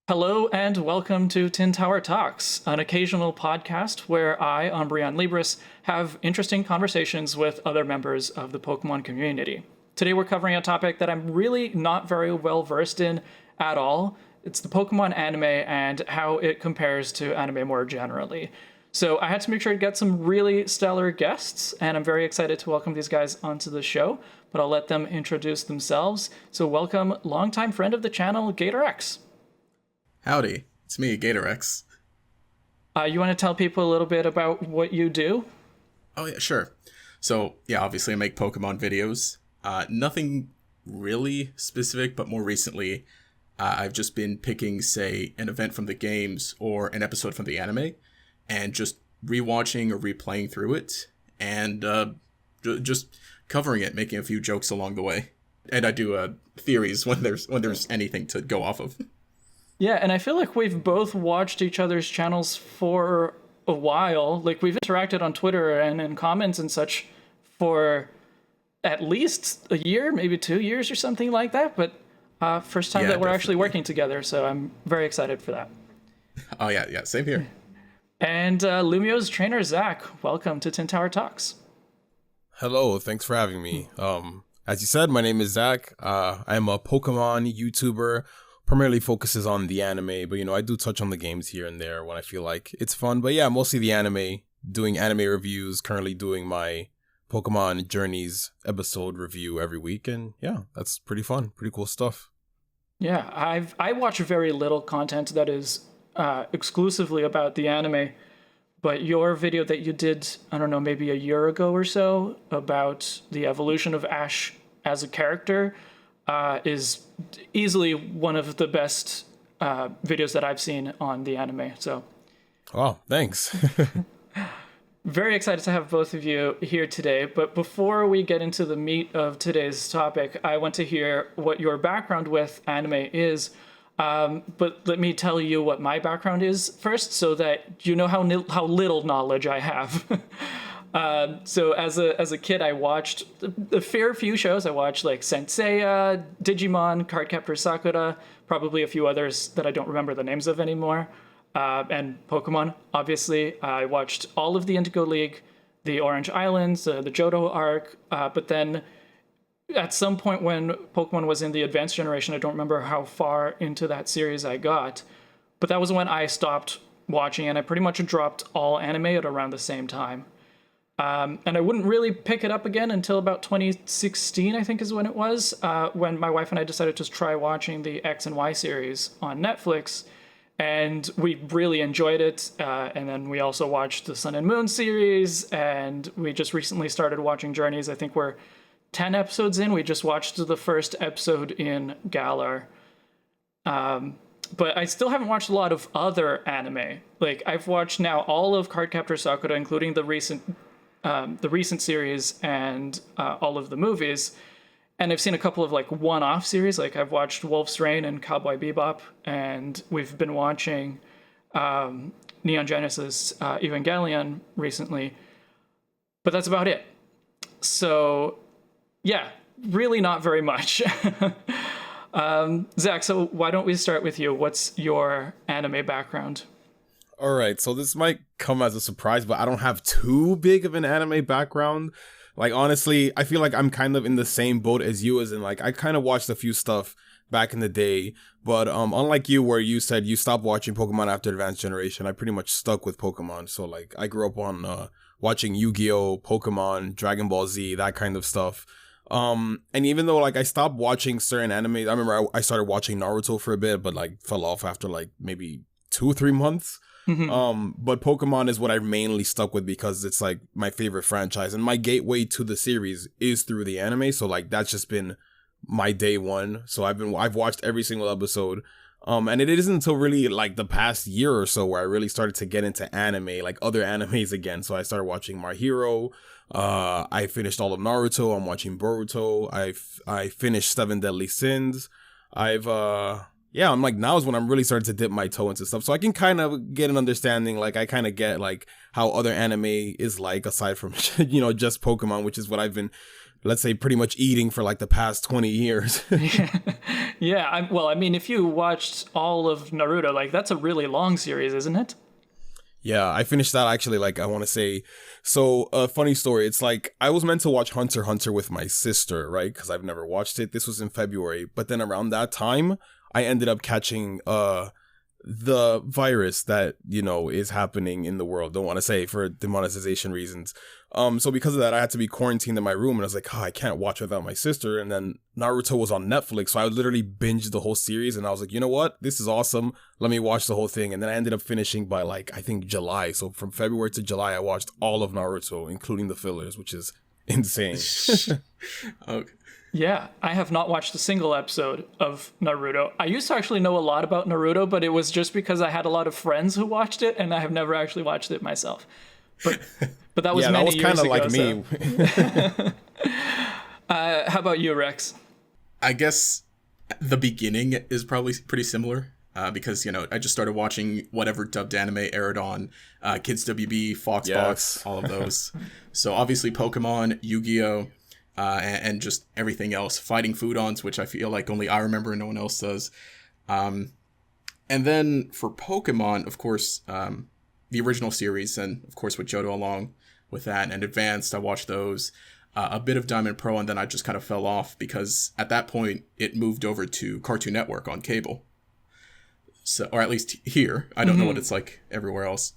Hello and welcome to Tin Tower Talks, an occasional podcast where I, Umbreon Libris, have interesting conversations with other members of the Pokemon community. Today we're covering a topic that I'm really not very well versed in at all. It's the Pokemon anime and how it compares to anime more generally. So I had to make sure to get some really stellar guests, and I'm very excited to welcome these guys onto the show, but I'll let them introduce themselves. So welcome longtime friend of the channel, GatorEX. Howdy, it's me, GatorEX. You want to tell people a little bit about what you do? Oh yeah, sure. So yeah, obviously I make Pokemon videos. Nothing really specific, but more recently, I've just been picking, say, an event from the games or an episode from the anime, and just rewatching or replaying through it, and just covering it, making a few jokes along the way. And I do theories when there's anything to go off of. Yeah, and I feel like we've both watched each other's channels for a while. Like, we've interacted on Twitter and in comments and such for at least a year, maybe 2 years or something like that. But first time that we're actually working together, so I'm very excited for that. Oh, yeah, same here. And Lumiose Trainer Zac, welcome to Tin Tower Talks. Hello, thanks for having me. As you said, my name is Zac. I'm a Pokemon YouTuber. Primarily focuses on the anime, but I do touch on the games here and there when I feel like it's fun. But yeah, mostly the anime, doing anime reviews, currently doing my Pokemon Journeys episode review every week, and yeah, that's pretty fun, pretty cool stuff. Yeah, I watch very little content that is exclusively about the anime, but your video that you did, I don't know, maybe a year ago or so, about the evolution of Ash as a character, is easily one of the best videos that I've seen on the anime. So, oh, thanks. Very excited to have both of you here today. But before we get into the meat of today's topic, I want to hear what your background with anime is. But let me tell you what my background is first, so that you know how little knowledge I have. So as a kid, I watched a fair few shows. I watched like Senseiya, Digimon, Cardcaptor Sakura, probably a few others that I don't remember the names of anymore, and Pokemon, obviously. I watched all of the Indigo League, the Orange Islands, the Johto arc, but then at some point when Pokemon was in the Advanced Generation, I don't remember how far into that series I got, but that was when I stopped watching, and I pretty much dropped all anime at around the same time. And I wouldn't really pick it up again until about 2016, I think is when it was, when my wife and I decided to try watching the X and Y series on Netflix, and we really enjoyed it. And then we also watched the Sun and Moon series, and we just recently started watching Journeys. I think we're 10 episodes in. We just watched the first episode in Galar. But I still haven't watched a lot of other anime. Like, I've watched now all of Cardcaptor Sakura, including the recent series and all of the movies, and I've seen a couple of like one-off series. Like, I've watched Wolf's Rain and Cowboy Bebop, and we've been watching Neon Genesis Evangelion recently, but that's about it. So yeah, really not very much. Zac, so why don't we start with you? What's your anime background? All right, so this might come as a surprise, but I don't have too big of an anime background. Like, honestly, I feel like I'm kind of in the same boat as you, as in, like, I kind of watched a few stuff back in the day, but unlike you, where you said you stopped watching Pokemon after Advanced Generation, I pretty much stuck with Pokemon. So, like, I grew up on watching Yu-Gi-Oh!, Pokemon, Dragon Ball Z, that kind of stuff. And even though, like, I stopped watching certain animes, I remember I started watching Naruto for a bit, but, like, fell off after, like, maybe 2 or 3 months. Mm-hmm. But Pokemon is what I mainly stuck with because it's like my favorite franchise, and my gateway to the series is through the anime. So like that's just been my day one. So I've watched every single episode. And it isn't until really like the past year or so where I really started to get into anime, like other animes again. So I started watching My Hero. I finished all of Naruto. I'm watching Boruto. I finished Seven Deadly Sins. I'm like, now is when I'm really starting to dip my toe into stuff. So I can kind of get an understanding, like, I kind of get, like, how other anime is like, aside from, just Pokemon, which is what I've been let's say, pretty much eating for like the past 20 years. Yeah. Well, I mean, if you watched all of Naruto, like that's a really long series, isn't it? Yeah, I finished that actually, like, I want to say. So, a funny story. It's like, I was meant to watch Hunter x Hunter with my sister, right? Because I've never watched it. This was in February. But then around that time, I ended up catching the virus that, you know, is happening in the world. Don't want to say, for demonetization reasons. So because of that, I had to be quarantined in my room, and I was like, oh, I can't watch without my sister. And then Naruto was on Netflix, so I literally binged the whole series, and I was like, you know what? This is awesome. Let me watch the whole thing. And then I ended up finishing by, like, I think July. So from February to July, I watched all of Naruto, including the fillers, which is insane. Okay. Yeah, I have not watched a single episode of Naruto. I used to actually know a lot about Naruto, but it was just because I had a lot of friends who watched it, and I have never actually watched it myself. But that was yeah, that many was years ago. kind of like me. How about you, Rex? I guess the beginning is probably pretty similar because, you know, I just started watching whatever dubbed anime aired on Kids WB, Foxbox, Yes. all of those. So obviously Pokemon, Yu-Gi-Oh, and just everything else. Fighting Foodons, which I feel like only I remember and no one else does. And then for Pokemon, of course, the original series, and of course with Johto along with that, and Advanced, I watched those. A bit of Diamond Pro, and then I just kind of fell off because at that point it moved over to Cartoon Network on cable. So, or at least here. I don't know what it's like everywhere else.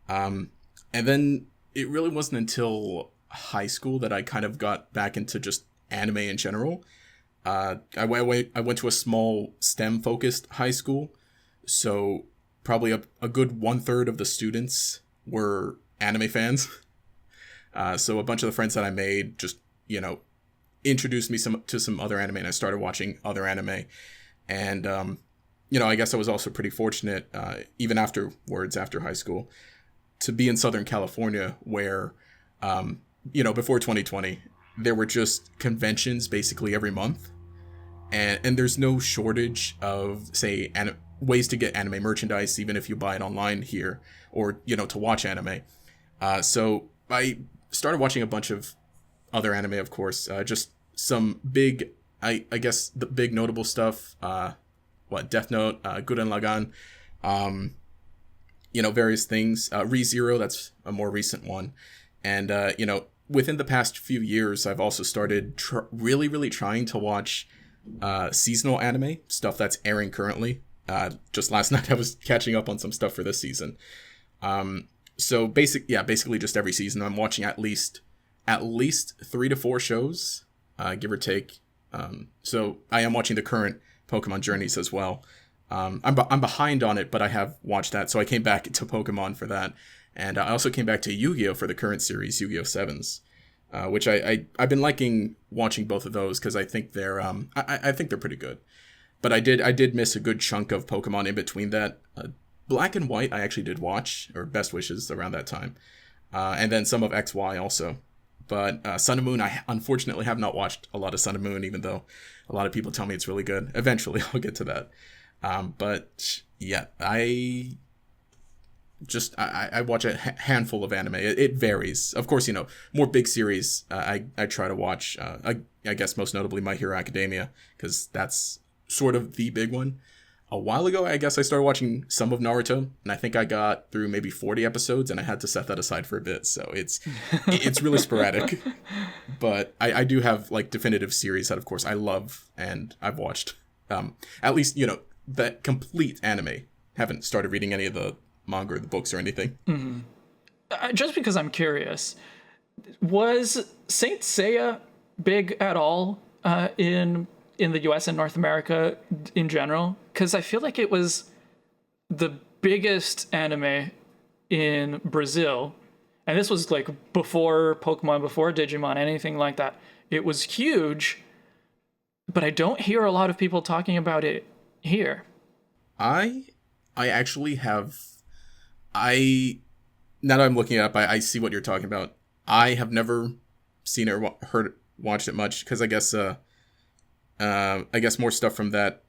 And then it really wasn't until high school that I kind of got back into just anime in general. I went to a small STEM-focused high school, so probably a good 1/3 of the students were anime fans. So a bunch of the friends that I made just, you know, introduced me to some other anime, and I started watching other anime. And, you know, I guess I was also pretty fortunate, even afterwards, after high school, to be in Southern California where, you know, before 2020, there were just conventions basically every month. And there's no shortage of, say, ways to get anime merchandise, even if you buy it online here, or, you know, to watch anime. So I started watching a bunch of other anime, of course, just some big, I guess the big notable stuff, Death Note, Gurren Lagann, you know, various things, ReZero, that's a more recent one. And, you know, within the past few years, I've also started really trying to watch seasonal anime, stuff that's airing currently. Just last night I was catching up on some stuff for this season. So basically just every season I'm watching at least 3 to 4 shows, give or take. So I am watching the current Pokemon Journeys as well. I'm behind on it, but I have watched that, so I came back to Pokemon for that, and I also came back to Yu-Gi-Oh for the current series, Yu-Gi-Oh! Sevens, which I've been liking watching both of those because I think they're I think they're pretty good. But I did miss a good chunk of Pokemon in between that. Black and White I actually did watch, or Best Wishes around that time, and then some of XY also. But Sun and Moon, I unfortunately have not watched a lot of Sun and Moon, even though a lot of people tell me it's really good. Eventually, I'll get to that. But yeah, I watch a handful of anime. It varies. Of course, you know, more big series I try to watch. I guess most notably My Hero Academia, because that's sort of the big one. A while ago, I guess I started watching some of Naruto, and I think I got through maybe 40 episodes, and I had to set that aside for a bit. So it's really sporadic. But I do have like definitive series that, of course, I love and I've watched. At least, you know, that complete anime. Haven't started reading any of the manga or the books or anything. Just because I'm curious, was Saint Seiya big at all in the US and North America in general? Because I feel like it was the biggest anime in Brazil, and this was like before Pokemon, before Digimon, anything like that. It was huge, but I don't hear a lot of people talking about it here. I actually have, now that I'm looking it up, I see what you're talking about. I have never seen or watched it much, because I guess more stuff from that.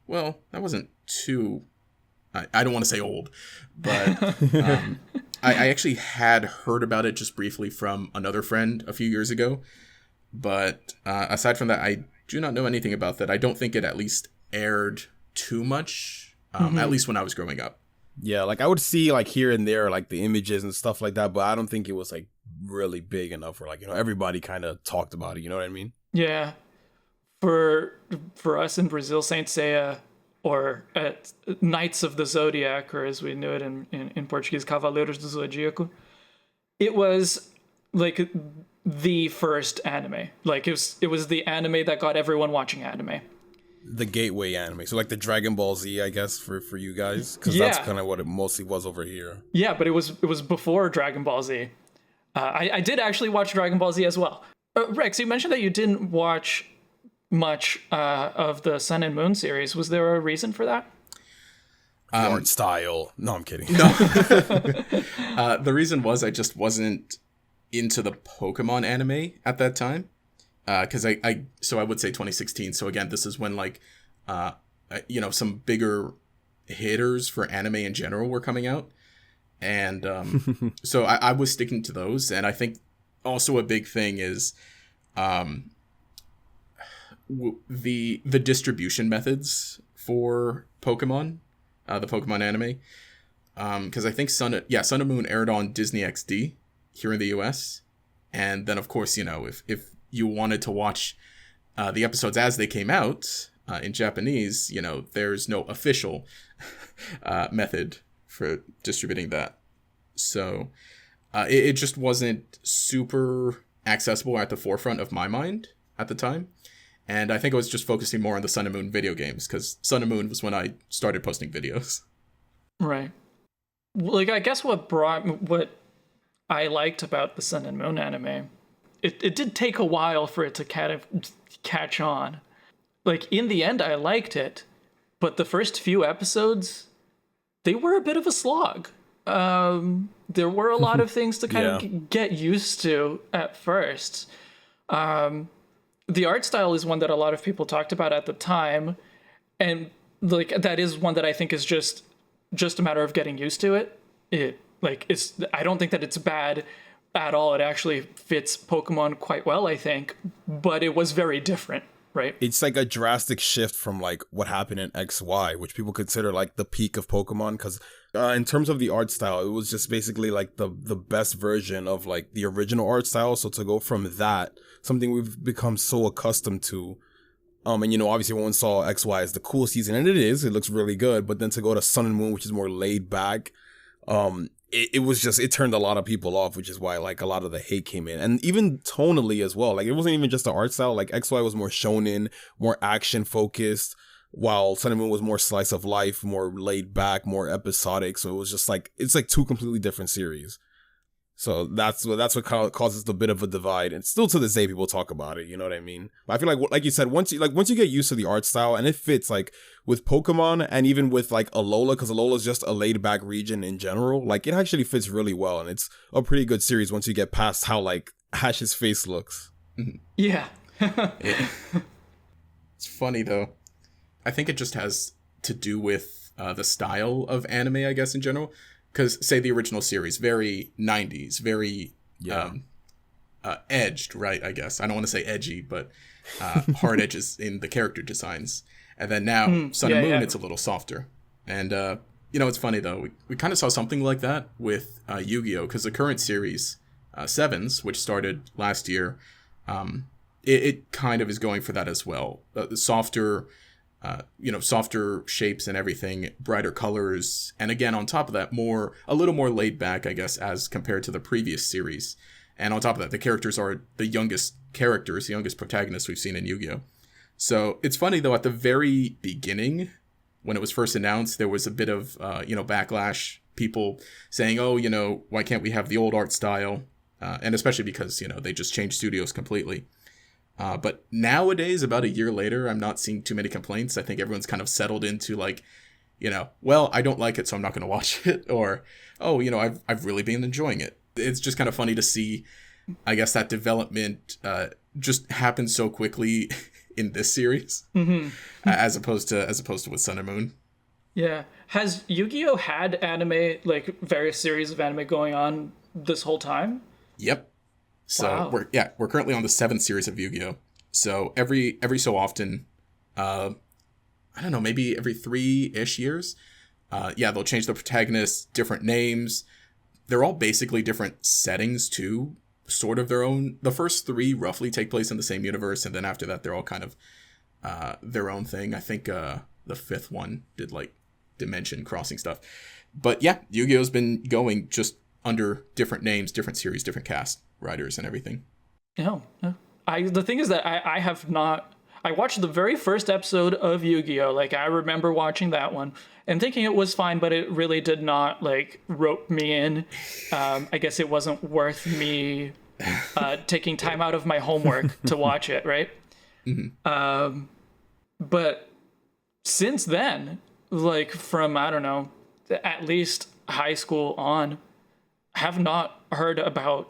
Well, that wasn't too, I don't want to say old, but I actually had heard about it just briefly from another friend a few years ago. But aside from that, I do not know anything about that. I don't think it at least aired too much, at least when I was growing up. Yeah, like I would see like here and there like the images and stuff like that, but I don't think it was like really big enough where like, everybody kind of talked about it, you know what I mean? Yeah. For us in Brazil, Saint Seiya, or Knights of the Zodiac, or as we knew it in Portuguese, Cavaleiros do Zodíaco, it was like the first anime. Like it was the anime that got everyone watching anime. The gateway anime. So like the Dragon Ball Z, I guess, for you guys, because Yeah. that's kind of what it mostly was over here. Yeah, but it was before Dragon Ball Z. I did actually watch Dragon Ball Z as well. Rex, you mentioned that you didn't watch much of the Sun and Moon series. Was there a reason for that? Art style. No, I'm kidding. No. The reason was I just wasn't into the Pokemon anime at that time. Because I would say 2016. So again, this is when like, some bigger hitters for anime in general were coming out. And so I was sticking to those. And I think also a big thing is the distribution methods for Pokemon, the Pokemon anime. Because I think Sun and Moon aired on Disney XD here in the US. And then, of course, if you wanted to watch the episodes as they came out in Japanese, there's no official method for distributing that. So it just wasn't super accessible at the forefront of my mind at the time. And I think I was just focusing more on the Sun and Moon video games, because Sun and Moon was when I started posting videos. Right. Like, I guess what I liked about the Sun and Moon anime, it did take a while for it to kind of catch on. Like, in the end, I liked it, but the first few episodes, they were a bit of a slog. There were a lot of things to kind of get used to at first. The art style is one that a lot of people talked about at the time, and like that is one that I think is just a matter of getting used to it. I don't think that it's bad at all. It actually fits Pokemon quite well, I think, but it was very different, right? It's like a drastic shift from like what happened in XY, which people consider like the peak of Pokemon, because in terms of the art style, it was just basically like the best version of like the original art style. So to go from that, something we've become so accustomed to, and obviously everyone saw XY as the cool season, and it looks really good, but then to go to Sun and Moon, which is more laid back, it turned a lot of people off, which is why like a lot of the hate came in. And even tonally as well, like it wasn't even just the art style. Like XY was more shonen, more action focused, while Sun and Moon was more slice of life, more laid back, more episodic. So it was just like, it's like two completely different series. So that's what causes the bit of a divide, and still to this day people talk about it. You know what I mean? But I feel like you said, once you get used to the art style, and it fits like with Pokemon and even with like Alola, because Alola is just a laid back region in general. Like it actually fits really well, and it's a pretty good series once you get past how like Ash's face looks. Yeah. Yeah. It's funny though. I think it just has to do with the style of anime, I guess, in general. Because, say, the original series, very 90s, very edged, right, I guess. I don't want to say edgy, but hard edges in the character designs. And then now, Sun and Moon, it's a little softer. And, it's funny, though. We kind of saw something like that with Yu-Gi-Oh! Because the current series, Sevens, which started last year, it kind of is going for that as well. Softer... softer shapes and everything, brighter colors, and again, on top of that, a little more laid back, I guess, as compared to the previous series. And on top of that, the characters are the youngest protagonists we've seen in Yu-Gi-Oh! So it's funny, though, at the very beginning, when it was first announced, there was a bit of, backlash, people saying, oh, why can't we have the old art style? And especially because, they just changed studios completely. But nowadays, about a year later, I'm not seeing too many complaints. I think everyone's kind of settled into like, well, I don't like it, so I'm not going to watch it. Or, oh, I've really been enjoying it. It's just kind of funny to see, I guess, that development just happen so quickly in this series, as opposed to with Sun and Moon. Yeah. Has Yu-Gi-Oh! Had anime, like various series of anime going on this whole time? Yep. So Wow. we're currently on the 7th series of Yu-Gi-Oh. So every so often, I don't know, maybe every 3-ish years, they'll change the protagonists, different names. They're all basically different settings too, sort of their own. The first 3 roughly take place in the same universe, and then after that, they're all kind of their own thing. I think the 5th one did like dimension crossing stuff. But yeah, Yu-Gi-Oh's been going just under different names, different series, different cast, writers, and everything. No. The thing is that I have not. I watched the very first episode of Yu-Gi-Oh! Like, I remember watching that one and thinking it was fine, but it really did not, like, rope me in. I guess it wasn't worth me taking time out of my homework to watch it, right? Mm-hmm. But since then, like, from, I don't know, at least high school on, have not heard about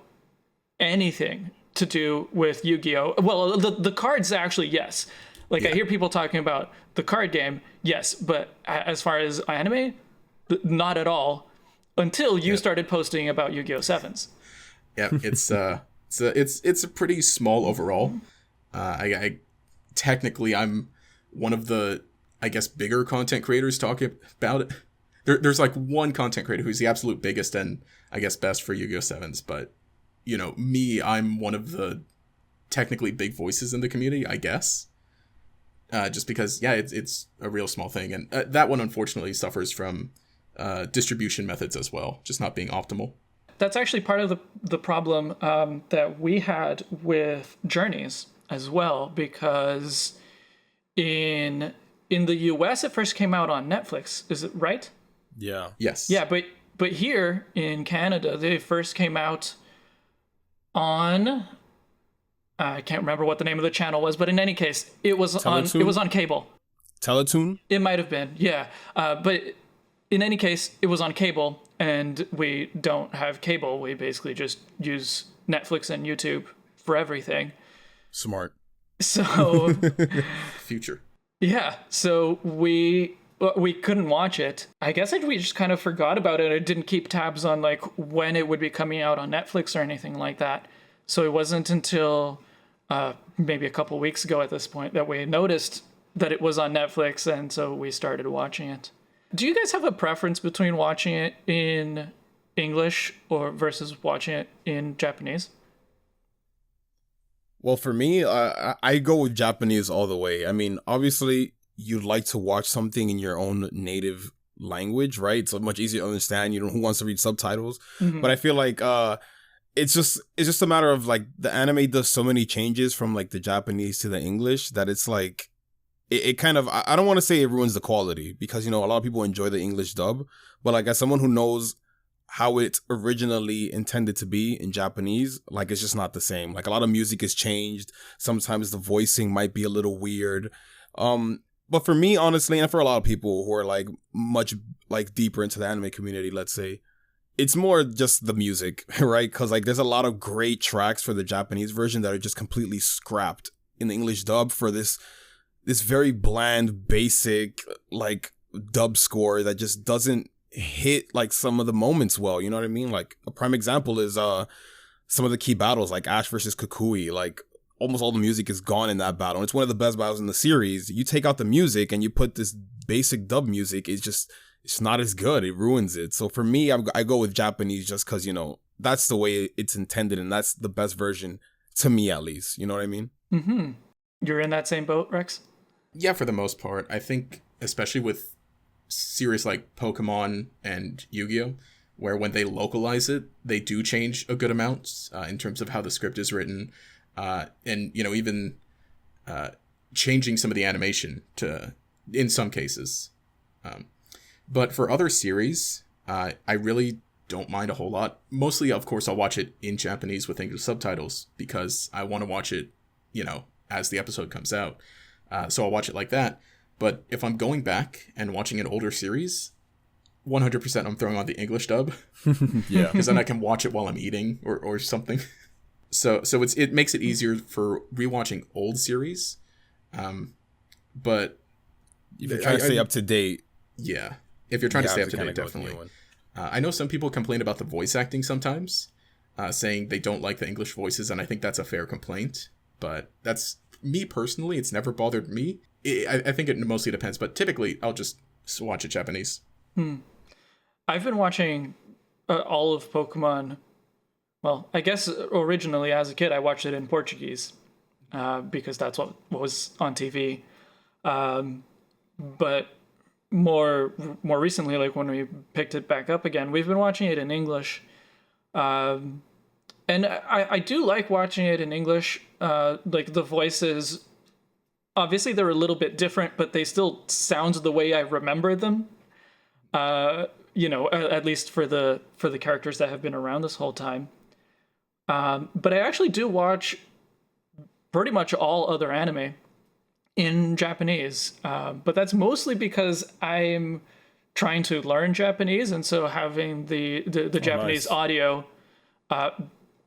anything to do with Yu-Gi-Oh. Well, the cards, actually, yes. Like, I hear people talking about the card game, yes, but as far as anime, not at all, until you started posting about Yu-Gi-Oh! 7s. Yeah, it's a pretty small overall. I technically, I'm one of the, I guess, bigger content creators talking about it. There's like one content creator who's the absolute biggest and I guess best for Yu-Gi-Oh! 7s, but you know, me, I'm one of the technically big voices in the community, I guess. Just because, yeah, it's a real small thing, and that one unfortunately suffers from distribution methods as well, just not being optimal. That's actually part of the problem that we had with Journeys as well, because in the US it first came out on Netflix. Is it right? Yeah. Yes. Yeah, but here in Canada they first came out on I can't remember what the name of the channel was, but in any case, it was on cable. Teletoon? It might have been, yeah. But in any case, it was on cable, and we don't have cable. We basically just use Netflix and YouTube for everything. Smart. So Future. yeah, so we couldn't watch it. I guess we just kind of forgot about it. I didn't keep tabs on like when it would be coming out on Netflix or anything like that. So it wasn't until maybe a couple weeks ago at this point that we noticed that it was on Netflix, and so we started watching it. Do you guys have a preference between watching it in English or versus watching it in Japanese? Well, for me, I go with Japanese all the way. I mean, obviously, you'd like to watch something in your own native language, right? It's much easier to understand. You know, who wants to read subtitles? Mm-hmm. But I feel like it's just a matter of like the anime does so many changes from like the Japanese to the English that it's like it kind of, I don't want to say it ruins the quality, because you know a lot of people enjoy the English dub, but like as someone who knows how it originally intended to be in Japanese, like it's just not the same. Like a lot of music is changed. Sometimes the voicing might be a little weird. But for me, honestly, and for a lot of people who are like much like deeper into the anime community, let's say, it's more just the music, right? Because like there's a lot of great tracks for the Japanese version that are just completely scrapped in the English dub for this very bland, basic like dub score that just doesn't hit like some of the moments well. You know what I mean? Like a prime example is some of the key battles like Ash versus Kukui. Like almost all the music is gone in that battle. And it's one of the best battles in the series. You take out the music and you put this basic dub music, it's not as good. It ruins it. So for me, I go with Japanese just because, you know, that's the way it's intended and that's the best version to me, at least. You know what I mean? Mm-hmm. You're in that same boat, Rex? Yeah, for the most part. I think, especially with series like Pokémon and Yu-Gi-Oh!, where when they localize it, they do change a good amount in terms of how the script is written. And, you know, even changing some of the animation in some cases. But for other series, I really don't mind a whole lot. Mostly, of course, I'll watch it in Japanese with English subtitles because I want to watch it, you know, as the episode comes out. So I'll watch it like that. But if I'm going back and watching an older series, 100% I'm throwing on the English dub. Yeah. Because then I can watch it while I'm eating or something. So it makes it easier for rewatching old series. But if you're trying to stay up to date. Yeah. If you're trying to stay up to date, definitely. I know some people complain about the voice acting sometimes. saying they don't like the English voices, and I think that's a fair complaint. But that's me personally. It's never bothered me. I think it mostly depends, but typically I'll just watch it Japanese. I've been watching all of Pokemon. Well, I guess originally as a kid I watched it in Portuguese because that's what was on TV. But more recently, like when we picked it back up again, we've been watching it in English. And I do like watching it in English. Like the voices, obviously they're a little bit different, but they still sound the way I remember them. At least for the characters that have been around this whole time. But I actually do watch pretty much all other anime in Japanese. But that's mostly because I'm trying to learn Japanese, and so having the Japanese audio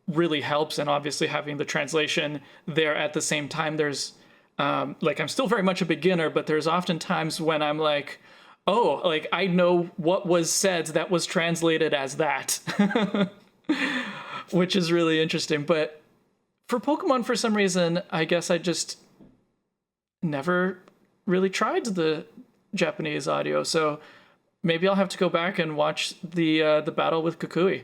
really helps, and obviously having the translation there at the same time. There's I'm still very much a beginner, but there's often times when I'm like, oh, like I know what was said that was translated as that, which is really interesting. But for Pokemon, for some reason, I guess I just never really tried the Japanese audio. So maybe I'll have to go back and watch the battle with Kukui.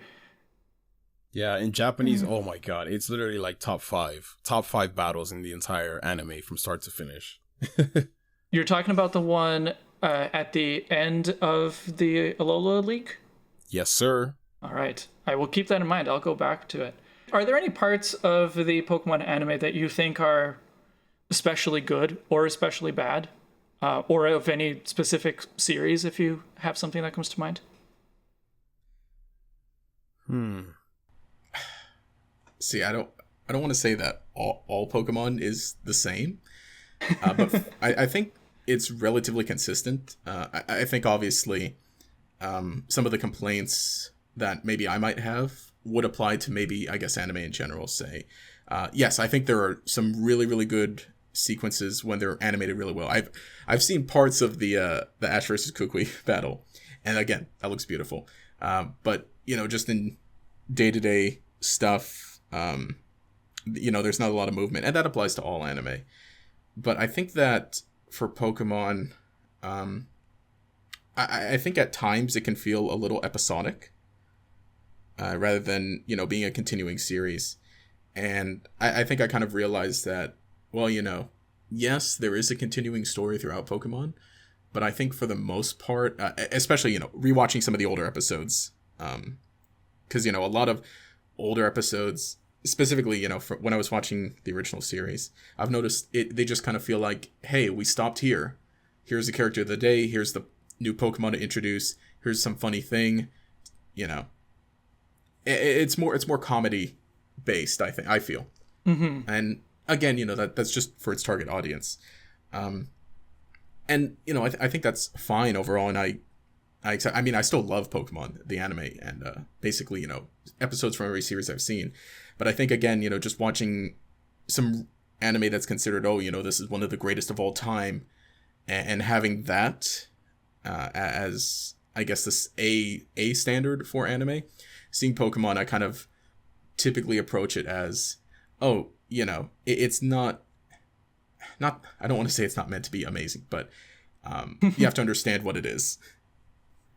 Yeah, in Japanese, oh my god, it's literally like top five battles in the entire anime from start to finish. You're talking about the one at the end of the Alola League? Yes, sir. All right. I will keep that in mind. I'll go back to it. Are there any parts of the Pokemon anime that you think are especially good or especially bad? Or of any specific series, if you have something that comes to mind? See, I don't want to say that all Pokemon is the same, but I think it's relatively consistent. I think obviously some of the complaints that maybe I might have would apply to maybe, I guess, anime in general. Say, yes, I think there are some really, really good sequences when they're animated really well. I've seen parts of the Ash versus Kukui battle, and again, that looks beautiful. But just in day-to-day stuff, there's not a lot of movement, and that applies to all anime. But I think that for Pokemon, I think at times it can feel a little episodic, rather than being a continuing series. And I think I kind of realized that, well, yes, there is a continuing story throughout Pokemon, but I think for the most part, especially rewatching some of the older episodes, because a lot of older episodes, specifically, when I was watching the original series, I've noticed they just kind of feel like, hey, we stopped here. Here's the character of the day. Here's the new Pokemon to introduce. Here's some funny thing. It's more comedy based, I feel. Mm-hmm. And again, that's just for its target audience. And I think that's fine overall. And I still love Pokemon, the anime, and basically, episodes from every series I've seen. But I think, again, just watching some anime that's considered, this is one of the greatest of all time, and having that as, I guess, this a standard for anime, seeing Pokemon, I kind of typically approach it as, it's not, I don't want to say it's not meant to be amazing, but you have to understand what it is.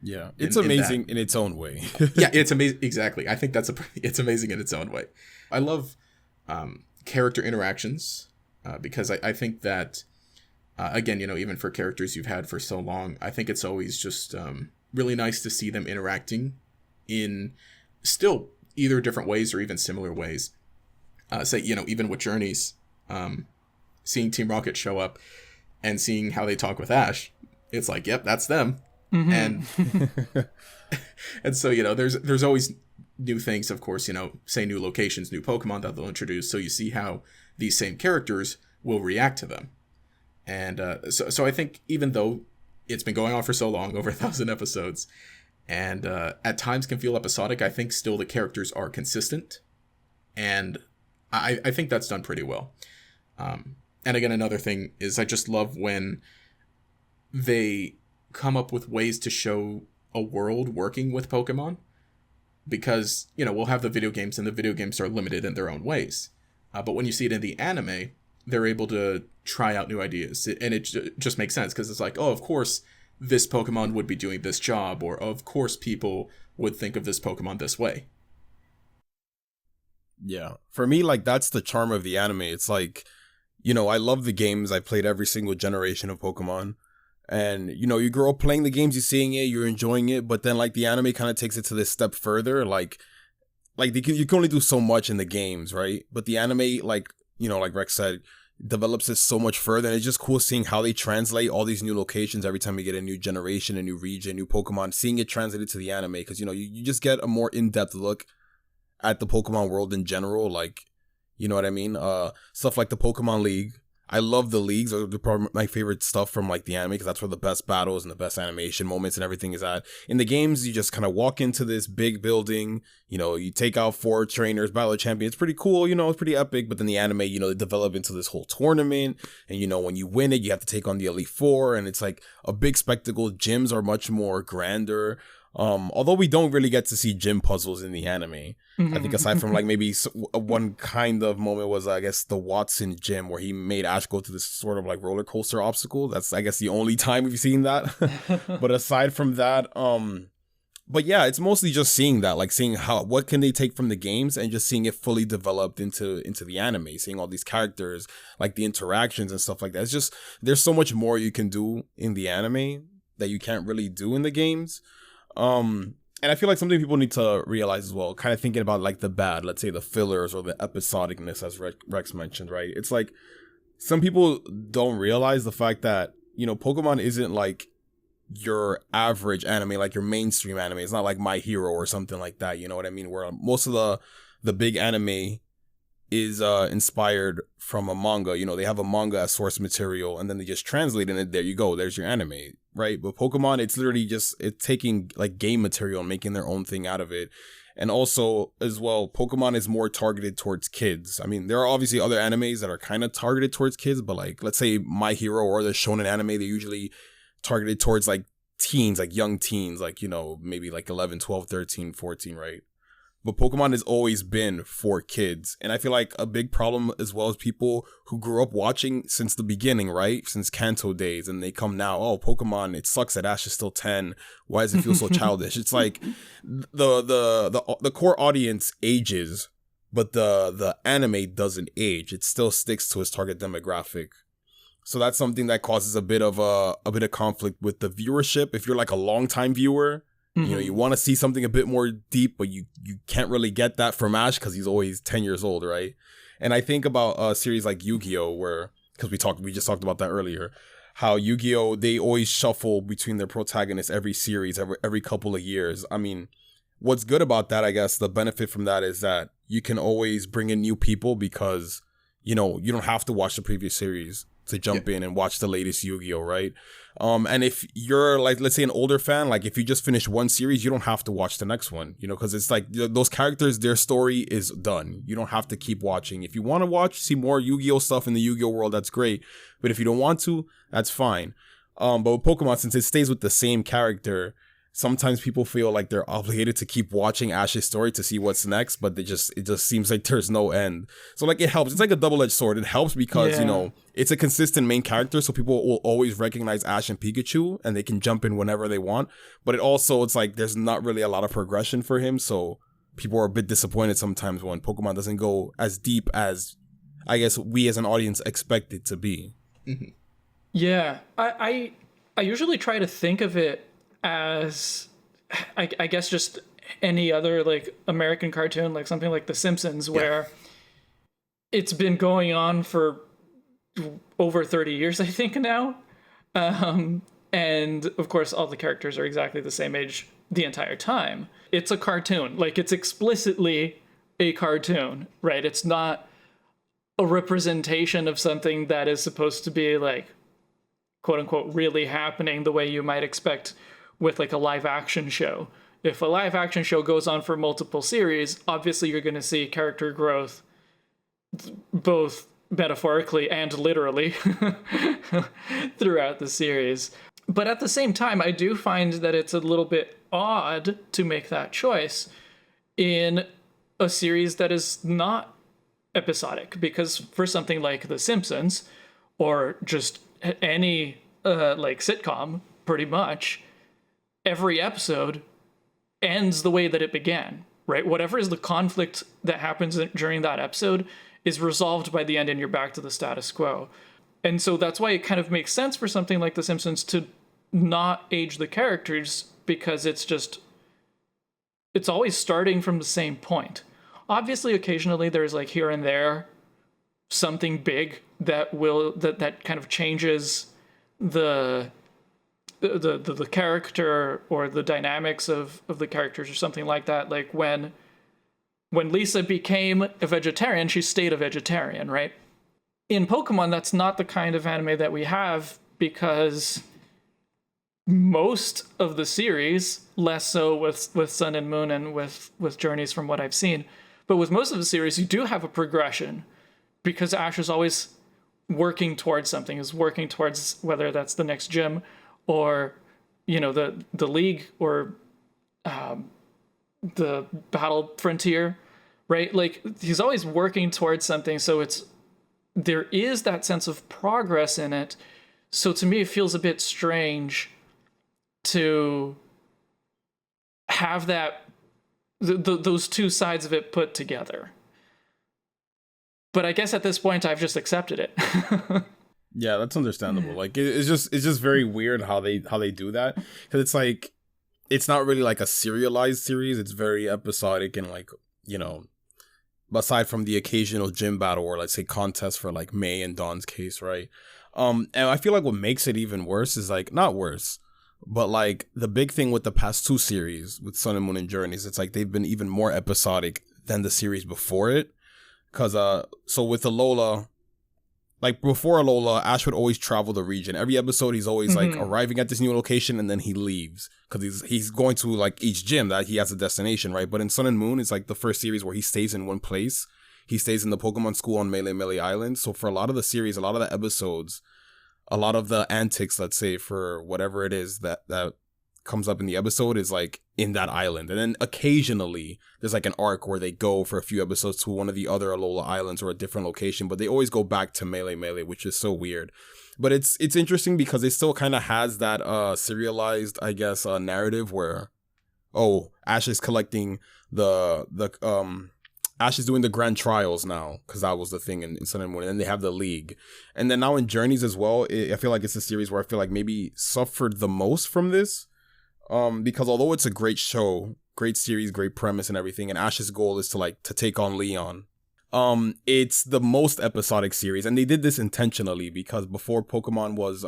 Yeah, it's amazing in its own way. Yeah, it's amazing. Exactly. I think it's amazing in its own way. I love character interactions because I think that, again, even for characters you've had for so long, I think it's always just really nice to see them interacting in still either different ways or even similar ways. Even with Journeys, seeing Team Rocket show up and seeing how they talk with Ash, it's like, yep, that's them. Mm-hmm. And so there's always new things, of course, say new locations, new Pokemon that they'll introduce, so you see how these same characters will react to them. And so I think even though it's been going on for so long, over 1,000 episodes, and at times can feel episodic, I think still the characters are consistent, and I think that's done pretty well. And again, another thing is I just love when they come up with ways to show a world working with Pokemon. because, we'll have the video games, and the video games are limited in their own ways. But when you see it in the anime, they're able to try out new ideas, and it just makes sense, because it's like, oh, of course this Pokemon would be doing this job, or of course people would think of this Pokemon this way. Yeah. For me, like, that's the charm of the anime. It's like, I love the games. I played every single generation of Pokemon. And, you grow up playing the games, you're seeing it, you're enjoying it. But then, like, the anime kind of takes it to this step further. Like you can only do so much in the games, right? But the anime, like Rex said, develops it so much further. And it's just cool seeing how they translate all these new locations every time we get a new generation, a new region, new Pokemon, seeing it translated to the anime. Because, you just get a more in-depth look at the Pokemon world in general. Like, you know what I mean? Stuff like the Pokemon League. I love the leagues. They're probably my favorite stuff from like the anime, because that's where the best battles and the best animation moments and everything is at. In the games, you just kind of walk into this big building, you take out 4 trainers, battle a champion. It's pretty cool, it's pretty epic. But then the anime, they develop into this whole tournament, and when you win it, you have to take on the Elite Four, and it's like a big spectacle. Gyms are much more grander. Although we don't really get to see gym puzzles in the anime. I think aside from like maybe one kind of moment was, I guess, the Watson gym, where he made Ash go through this sort of like roller coaster obstacle. That's, I guess, the only time we've seen that. But aside from that, but yeah, it's mostly just seeing that, like seeing what can they take from the games and just seeing it fully developed into the anime, seeing all these characters, like the interactions and stuff like that. It's just, there's so much more you can do in the anime that you can't really do in the games. And I feel like something people need to realize as well, kind of thinking about like the bad, let's say the fillers or the episodicness, as Rex mentioned, right? It's like some people don't realize the fact that, Pokemon isn't like your average anime, like your mainstream anime. It's not like My Hero or something like that, you know what I mean? Where most of the big anime is inspired from a manga. They have a manga as source material, and then they just translate it, and there you go, there's your anime, right? But Pokemon, it's literally just taking like game material and making their own thing out of it. And also as well, Pokemon is more targeted towards kids. I mean, there are obviously other animes that are kind of targeted towards kids, but like, let's say My Hero or the shonen anime, they're usually targeted towards like teens, like young teens, like, maybe like 11, 12, 13, 14, right? But Pokemon has always been for kids. And I feel like a big problem as well is people who grew up watching since the beginning, right? Since Kanto days. And they come now, oh, Pokemon, it sucks that Ash is still 10. Why does it feel so childish? It's like the core audience ages, but the anime doesn't age. It still sticks to its target demographic. So that's something that causes a bit of conflict with the viewership. If you're like a longtime viewer, you want to see something a bit more deep, but you can't really get that from Ash because he's always 10 years old, right? And I think about a series like Yu-Gi-Oh, where, because we just talked about that earlier, how Yu-Gi-Oh, they always shuffle between their protagonists every series, every couple of years. I mean, what's good about that, I guess, the benefit from that is that you can always bring in new people because, you don't have to watch the previous series to jump in and watch the latest Yu-Gi-Oh, right? And if you're like, let's say an older fan, like if you just finish one series, you don't have to watch the next one, because it's like those characters, their story is done. You don't have to keep watching. If you want to see more Yu-Gi-Oh stuff in the Yu-Gi-Oh world, that's great. But if you don't want to, that's fine. But with Pokemon, since it stays with the same character, sometimes people feel like they're obligated to keep watching Ash's story to see what's next, but it just seems like there's no end. So like it helps. It's like a double-edged sword. It helps because, it's a consistent main character, so people will always recognize Ash and Pikachu, and they can jump in whenever they want. But it's like there's not really a lot of progression for him, so people are a bit disappointed sometimes when Pokemon doesn't go as deep as, I guess, we as an audience expect it to be. Mm-hmm. Yeah, I usually try to think of it as, I guess, just any other like American cartoon, like something like The Simpsons, where it's been going on for over 30 years, I think now. And of course, all the characters are exactly the same age the entire time. It's a cartoon, like it's explicitly a cartoon, right? It's not a representation of something that is supposed to be like, quote unquote, really happening the way you might expect with like a live action show. If a live action show goes on for multiple series, obviously you're going to see character growth, both metaphorically and literally throughout the series. But at the same time, I do find that it's a little bit odd to make that choice, in a series that is not episodic, because for something like The Simpsons or just any like sitcom, pretty much every episode ends the way that it began, right? Whatever is the conflict that happens during that episode is resolved by the end and you're back to the status quo. And so that's why it kind of makes sense for something like The Simpsons to not age the characters, because it's always starting from the same point. Obviously, occasionally there's like here and there something big that kind of changes the character or the dynamics of the characters or something like that. Like when Lisa became a vegetarian, she stayed a vegetarian, right? In Pokemon, that's not the kind of anime that we have, because most of the series, less so with Sun and Moon and with Journeys from what I've seen, but with most of the series, you do have a progression, because Ash is always working towards something, is working towards whether that's the next gym or, you know, the league or the battle frontier, right? Like he's always working towards something. So there is that sense of progress in it. So to me, it feels a bit strange to have that those two sides of it put together. But I guess at this point, I've just accepted it. Yeah, that's understandable. Like it's just very weird how they do that, because it's like it's not really like a serialized series. It's very episodic and like, you know, aside from the occasional gym battle or let's say contest for like May and Dawn's case, right? And I feel like what makes it even worse is like not worse, but like the big thing with the past two series with Sun and Moon and Journeys, it's like they've been even more episodic than the series before it. Cause so with Alola, like before Alola, Ash would always travel the region. Every episode, he's always like arriving at this new location and then he leaves because he's going to like each gym that he has a destination, right? But in Sun and Moon, it's like the first series where he stays in one place. He stays in the Pokemon School on Melee Island. So for a lot of the series, a lot of the episodes, a lot of the antics, let's say, for whatever it is that comes up in the episode is like in that island. And then occasionally there's like an arc where they go for a few episodes to one of the other Alola Islands or a different location, but they always go back to Melee, which is so weird. But it's interesting because it still kind of has that serialized, I guess, narrative where, oh, Ash is collecting Ash is doing the grand trials now, because that was the thing in Sun and Moon, and then they have the league. And then now in Journeys as well, I feel like it's a series where I feel like maybe suffered the most from this. Because although it's a great show, great series, great premise and everything, and Ash's goal is to take on Leon, it's the most episodic series, and they did this intentionally because before Pokemon was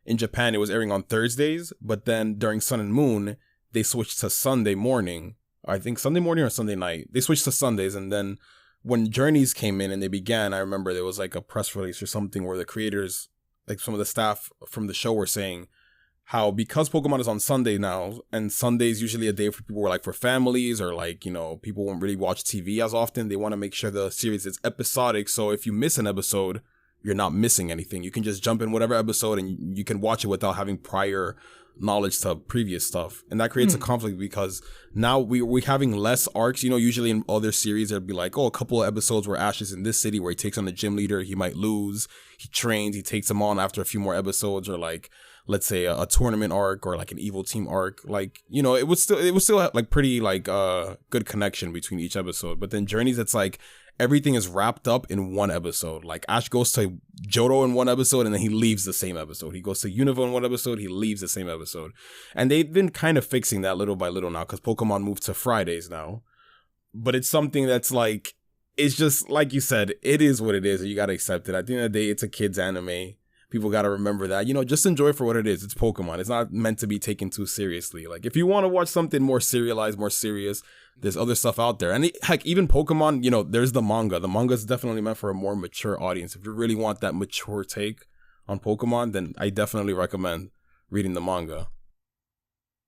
in Japan, it was airing on Thursdays, but then during Sun and Moon, they switched to Sunday morning. I think Sunday morning or Sunday night. They switched to Sundays, and then when Journeys came in and they began, I remember there was like a press release or something where the creators, like some of the staff from the show, were saying how because Pokemon is on Sunday now, and Sunday is usually a day for people, like for families or like, you know, people won't really watch TV as often. They want to make sure the series is episodic. So if you miss an episode, you're not missing anything. You can just jump in whatever episode and you can watch it without having prior knowledge to previous stuff. And that creates a conflict because now we're having less arcs. You know, usually in other series, there'd be like, oh, a couple of episodes where Ash is in this city where he takes on the gym leader. He might lose. He trains. He takes him on after a few more episodes, or like, let's say a tournament arc or like an evil team arc. Like, you know, it would still have like pretty like good connection between each episode. But then Journeys, it's like everything is wrapped up in one episode. Like Ash goes to Johto in one episode and then he leaves the same episode. He goes to Unova in one episode, he leaves the same episode. And they've been kind of fixing that little by little now because Pokemon moved to Fridays now. But it's something that's like, it's just like you said, it is what it is. You gotta accept it. At the end of the day, it's a kid's anime. People got to remember that, you know, just enjoy it for what it is. It's Pokemon. It's not meant to be taken too seriously. Like, if you want to watch something more serialized, more serious, there's other stuff out there. And heck, even Pokemon, you know, there's the manga. The manga is definitely meant for a more mature audience. If you really want that mature take on Pokemon, then I definitely recommend reading the manga.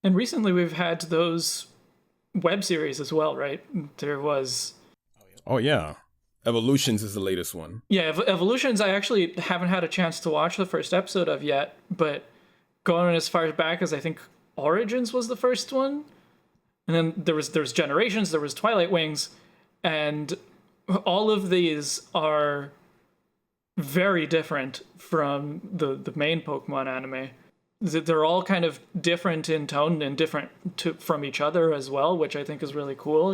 And recently we've had those web series as well, right? There was... Oh, yeah. Evolutions is the latest one. Yeah, Evolutions I actually haven't had a chance to watch the first episode of yet, but going as far back as I think Origins was the first one, And then there's Generations, there was Twilight Wings, and all of these are very different from the main Pokemon anime. They're all kind of different in tone and different from each other as well, which I think is really cool.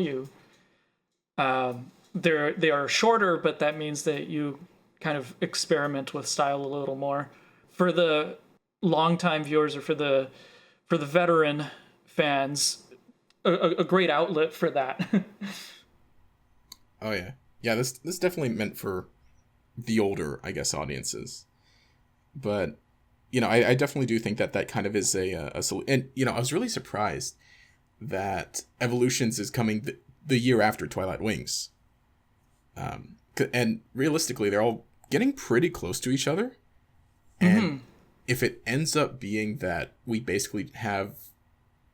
They are shorter, but that means that you kind of experiment with style a little more. For the longtime viewers or for the veteran fans, a great outlet for that. Oh yeah. This definitely meant for the older, I guess, audiences. But I definitely do think that kind of is a and I was really surprised that Evolutions is coming the year after Twilight Wings. And realistically, they're all getting pretty close to each other. And if it ends up being that we basically have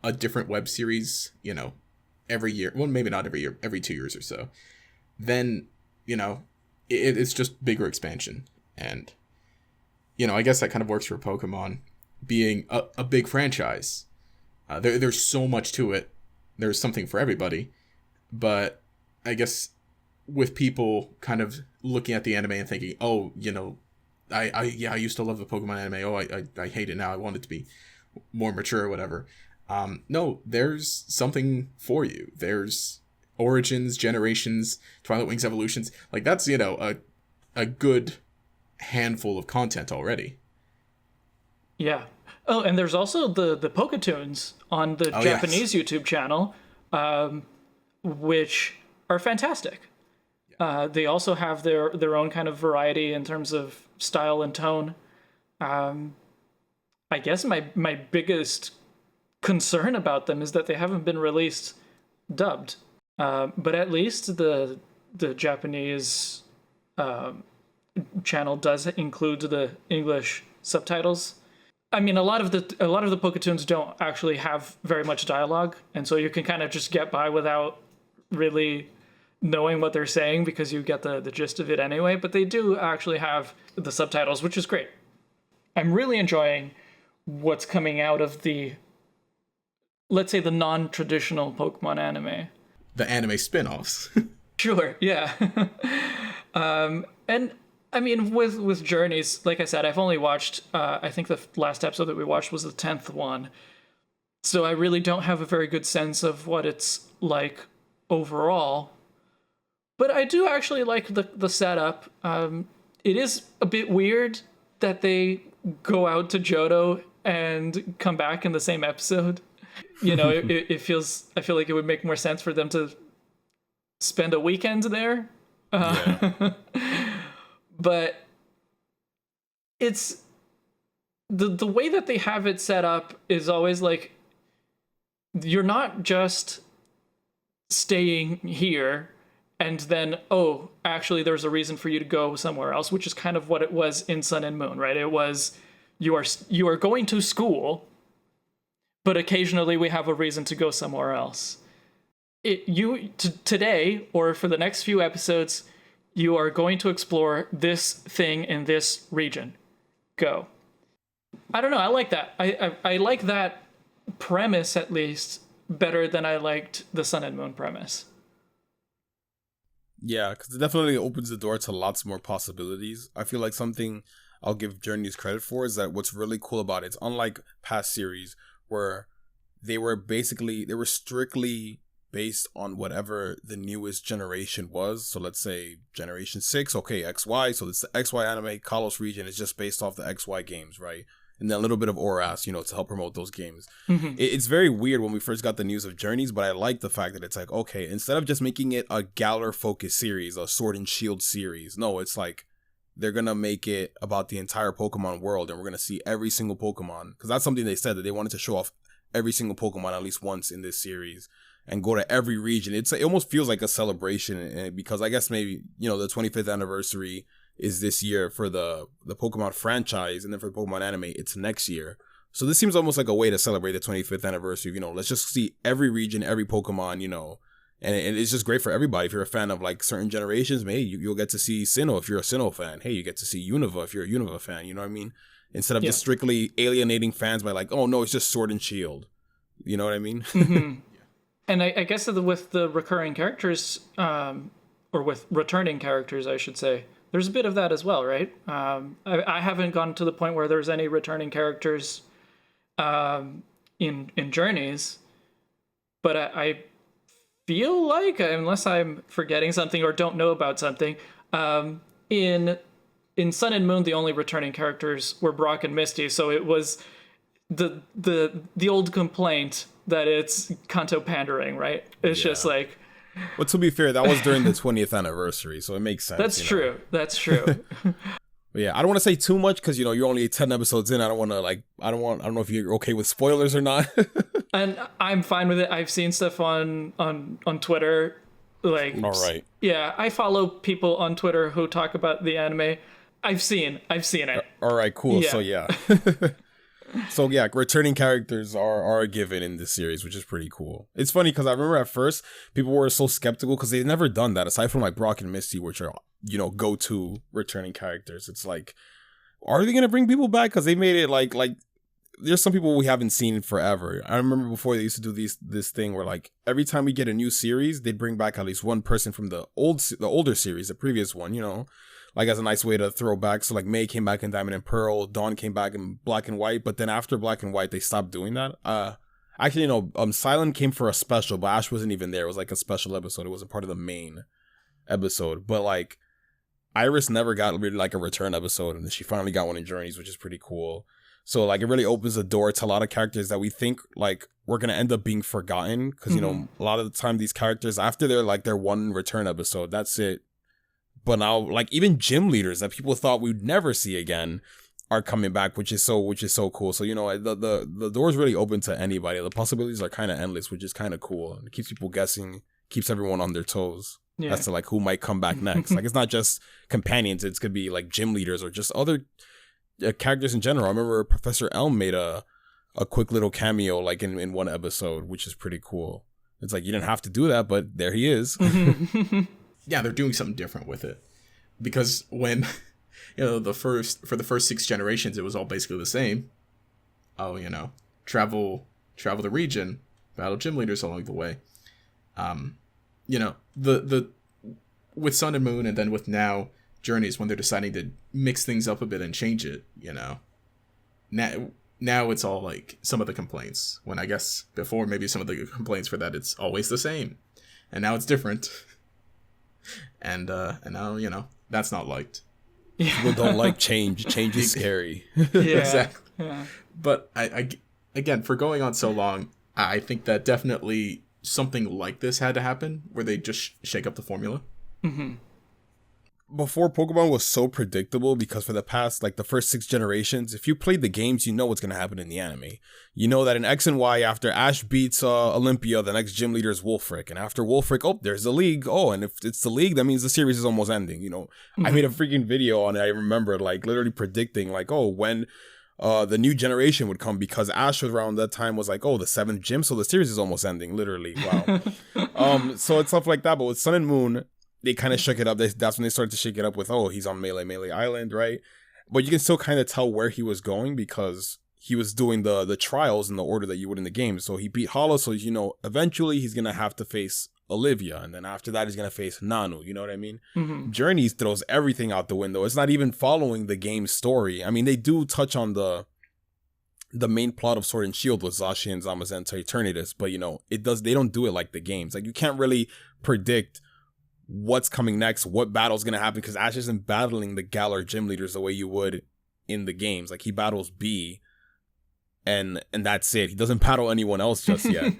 a different web series, every year, well, maybe not every year, every 2 years or so, then, it's just bigger expansion. And, I guess that kind of works for Pokemon being a big franchise. There's so much to it. There's something for everybody. But I guess with people kind of looking at the anime and thinking, oh, I used to love the Pokemon anime. Oh, I hate it now. I want it to be more mature or whatever. No, there's something for you. There's Origins, Generations, Twilight Wings, Evolutions. Like, that's, a good handful of content already. Yeah. Oh, and there's also the Poketoons on the Japanese YouTube channel, which are fantastic. They also have their own kind of variety in terms of style and tone. I guess my biggest concern about them is that they haven't been released dubbed. But at least the Japanese channel does include the English subtitles. I mean, a lot of the Poketoons don't actually have very much dialogue, and so you can kind of just get by without really knowing what they're saying because you get the gist of it anyway. But they do actually have the subtitles, which is great. I'm really enjoying what's coming out of the, let's say, the non-traditional Pokemon anime. The anime spin-offs. Sure, yeah. And I mean, with Journeys, like I said, I've only watched, I think the last episode that we watched was the 10th one. So I really don't have a very good sense of what it's like overall. But I do actually like the setup. It is a bit weird that they go out to Johto and come back in the same episode. It feels, I feel like it would make more sense for them to spend a weekend there. But it's the way that they have it set up is always like, you're not just staying here and then, oh, actually there's a reason for you to go somewhere else, which is kind of what it was in Sun and Moon, right? It was, you are going to school, but occasionally we have a reason to go somewhere else. Today, or for the next few episodes, you are going to explore this thing in this region. Go. I don't know, I like that. I like that premise, at least, better than I liked the Sun and Moon premise. Yeah, because it definitely opens the door to lots more possibilities. I feel like something I'll give Journeys credit for is that what's really cool about it, it's unlike past series where they were strictly based on whatever the newest generation was. So let's say Generation 6, okay, XY. So it's the XY anime. Kalos region is just based off the XY games, right? And then a little bit of ORAS, to help promote those games. Mm-hmm. It's very weird when we first got the news of Journeys, but I like the fact that it's like, okay, instead of just making it a Galar-focused series, a Sword and Shield series, no, it's like they're going to make it about the entire Pokemon world, and we're going to see every single Pokemon. Because that's something they said, that they wanted to show off every single Pokemon at least once in this series and go to every region. It almost feels like a celebration, because I guess maybe, the 25th anniversary is this year for the Pokemon franchise, and then for the Pokemon anime, it's next year. So this seems almost like a way to celebrate the 25th anniversary. Let's just see every region, every Pokemon, and it's just great for everybody. If you're a fan of like certain generations, maybe you'll get to see Sinnoh if you're a Sinnoh fan. Hey, you get to see Unova if you're a Unova fan. You know what I mean? Instead of just strictly alienating fans by like, oh no, it's just Sword and Shield. You know what I mean? Mm-hmm. And I guess with the recurring characters, or with returning characters, I should say, there's a bit of that as well, right? I haven't gotten to the point where there's any returning characters in Journeys, but I feel like, unless I'm forgetting something or don't know about something, in Sun and Moon, the only returning characters were Brock and Misty, so it was the old complaint that it's Kanto pandering, right? It's just like... Well, to be fair, that was during the 20th anniversary, so it makes sense. That's true. That's true. Yeah, I don't want to say too much because, you're only 10 episodes in. I don't know if you're okay with spoilers or not. And I'm fine with it. I've seen stuff on Twitter. Like, all right. Yeah, I follow people on Twitter who talk about the anime. I've seen it. All right, cool. Yeah. So, yeah. So yeah, returning characters are a given in this series, which is pretty cool. It's funny because I remember at first people were so skeptical because they've never done that aside from like Brock and Misty, which are go-to returning characters. It's like, are they gonna bring people back? Because they made it like there's some people we haven't seen forever. I remember before they used to do this thing where like every time we get a new series, they'd bring back at least one person from the older series, the previous one, like as a nice way to throw back. So like May came back in Diamond and Pearl, Dawn came back in Black and White, but then after Black and White they stopped doing that. Actually, Silent came for a special, but Ash wasn't even there. It was like a special episode. It wasn't part of the main episode. But like Iris never got really like a return episode, and then she finally got one in Journeys, which is pretty cool. So like it really opens the door to a lot of characters that we think like we're gonna end up being forgotten because a lot of the time these characters after their one return episode, that's it. But now, like, even gym leaders that people thought we'd never see again are coming back, which is so cool. So, the door's really open to anybody. The possibilities are kind of endless, which is kind of cool. It keeps people guessing, keeps everyone on their toes. Yeah. As to, like, who might come back next. Like, it's not just companions. It could be, like, gym leaders or just other characters in general. I remember Professor Elm made a quick little cameo, like, in one episode, which is pretty cool. It's like, you didn't have to do that, but there he is. Yeah, they're doing something different with it. Because when, for the first 6 generations, it was all basically the same. Oh, travel the region, battle gym leaders along the way. The with Sun and Moon and then with now Journeys, when they're deciding to mix things up a bit and change it, Now it's all like some of the complaints. When I guess before maybe some of the complaints for that it's always the same. And now it's different. And now, that's not liked. Yeah. People don't like change. Change is scary. Yeah. Exactly. Yeah. But I again, for going on so long, I think that definitely something like this had to happen where they just shake up the formula. Mm-hmm. Before, Pokemon was so predictable because for the past, like the first 6 generations, if you played the games, you know what's going to happen in the anime. You know that in X and Y, after Ash beats Olympia, the next gym leader is Wolfric. And after Wolfric, there's the League. And if it's the League, that means the series is almost ending. Mm-hmm. I made a freaking video on it. I remember like literally predicting like, when the new generation would come because Ash was around that time was like, the 7th gym. So the series is almost ending, literally. Wow. So it's stuff like that. But with Sun and Moon, they kind of shook it up. That's when they started to shake it up with, he's on Melee Island, right? But you can still kind of tell where he was going because he was doing the trials in the order that you would in the game. So he beat Hollow, so eventually he's going to have to face Olivia. And then after that, he's going to face Nanu, you know what I mean? Mm-hmm. Journeys throws everything out the window. It's not even following the game's story. I mean, they do touch on the main plot of Sword and Shield with Zacian and Zamazenta to Eternatus, but they don't do it like the games. Like you can't really predict what's coming next, what battle's gonna happen, because Ash isn't battling the Galar gym leaders the way you would in the games. Like he battles B and that's it. He doesn't battle anyone else just yet.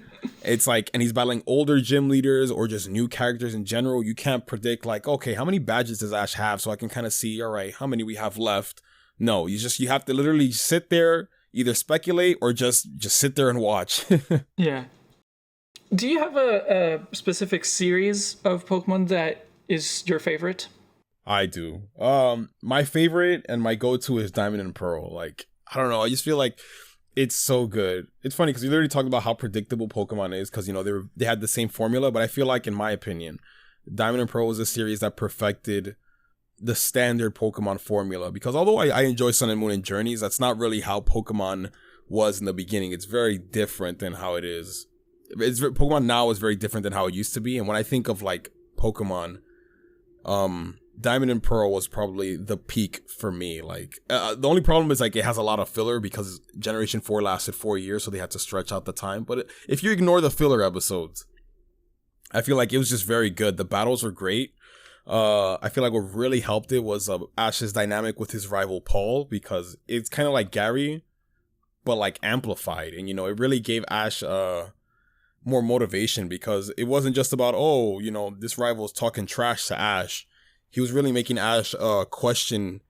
It's like, and he's battling older gym leaders or just new characters in general. You can't predict like, okay, how many badges does Ash have so I can kind of see, all right, how many we have left. No, you have to literally sit there, either speculate or just sit there and watch. Yeah. Do you have a specific series of Pokemon that is your favorite? I do. My favorite and my go-to is Diamond and Pearl. Like, I don't know. I just feel like it's so good. It's funny because we literally talked about how predictable Pokemon is because, they had the same formula. But I feel like, in my opinion, Diamond and Pearl was a series that perfected the standard Pokemon formula. Because although I enjoy Sun and Moon and Journeys, that's not really how Pokemon was in the beginning. It's very different than how it is Pokemon now is very different than how it used to be. And when I think of like Pokemon, Diamond and Pearl was probably the peak for me. Like the only problem is like it has a lot of filler because Generation 4 lasted 4 years, so they had to stretch out the time. But if you ignore the filler episodes, I feel like it was just very good. The battles were great. I feel like what really helped it was Ash's dynamic with his rival Paul, because it's kind of like Gary, but like amplified. And, you know, it really gave Ash more motivation, because it wasn't just about, oh, you know, this rival is talking trash to Ash. He was really making Ash question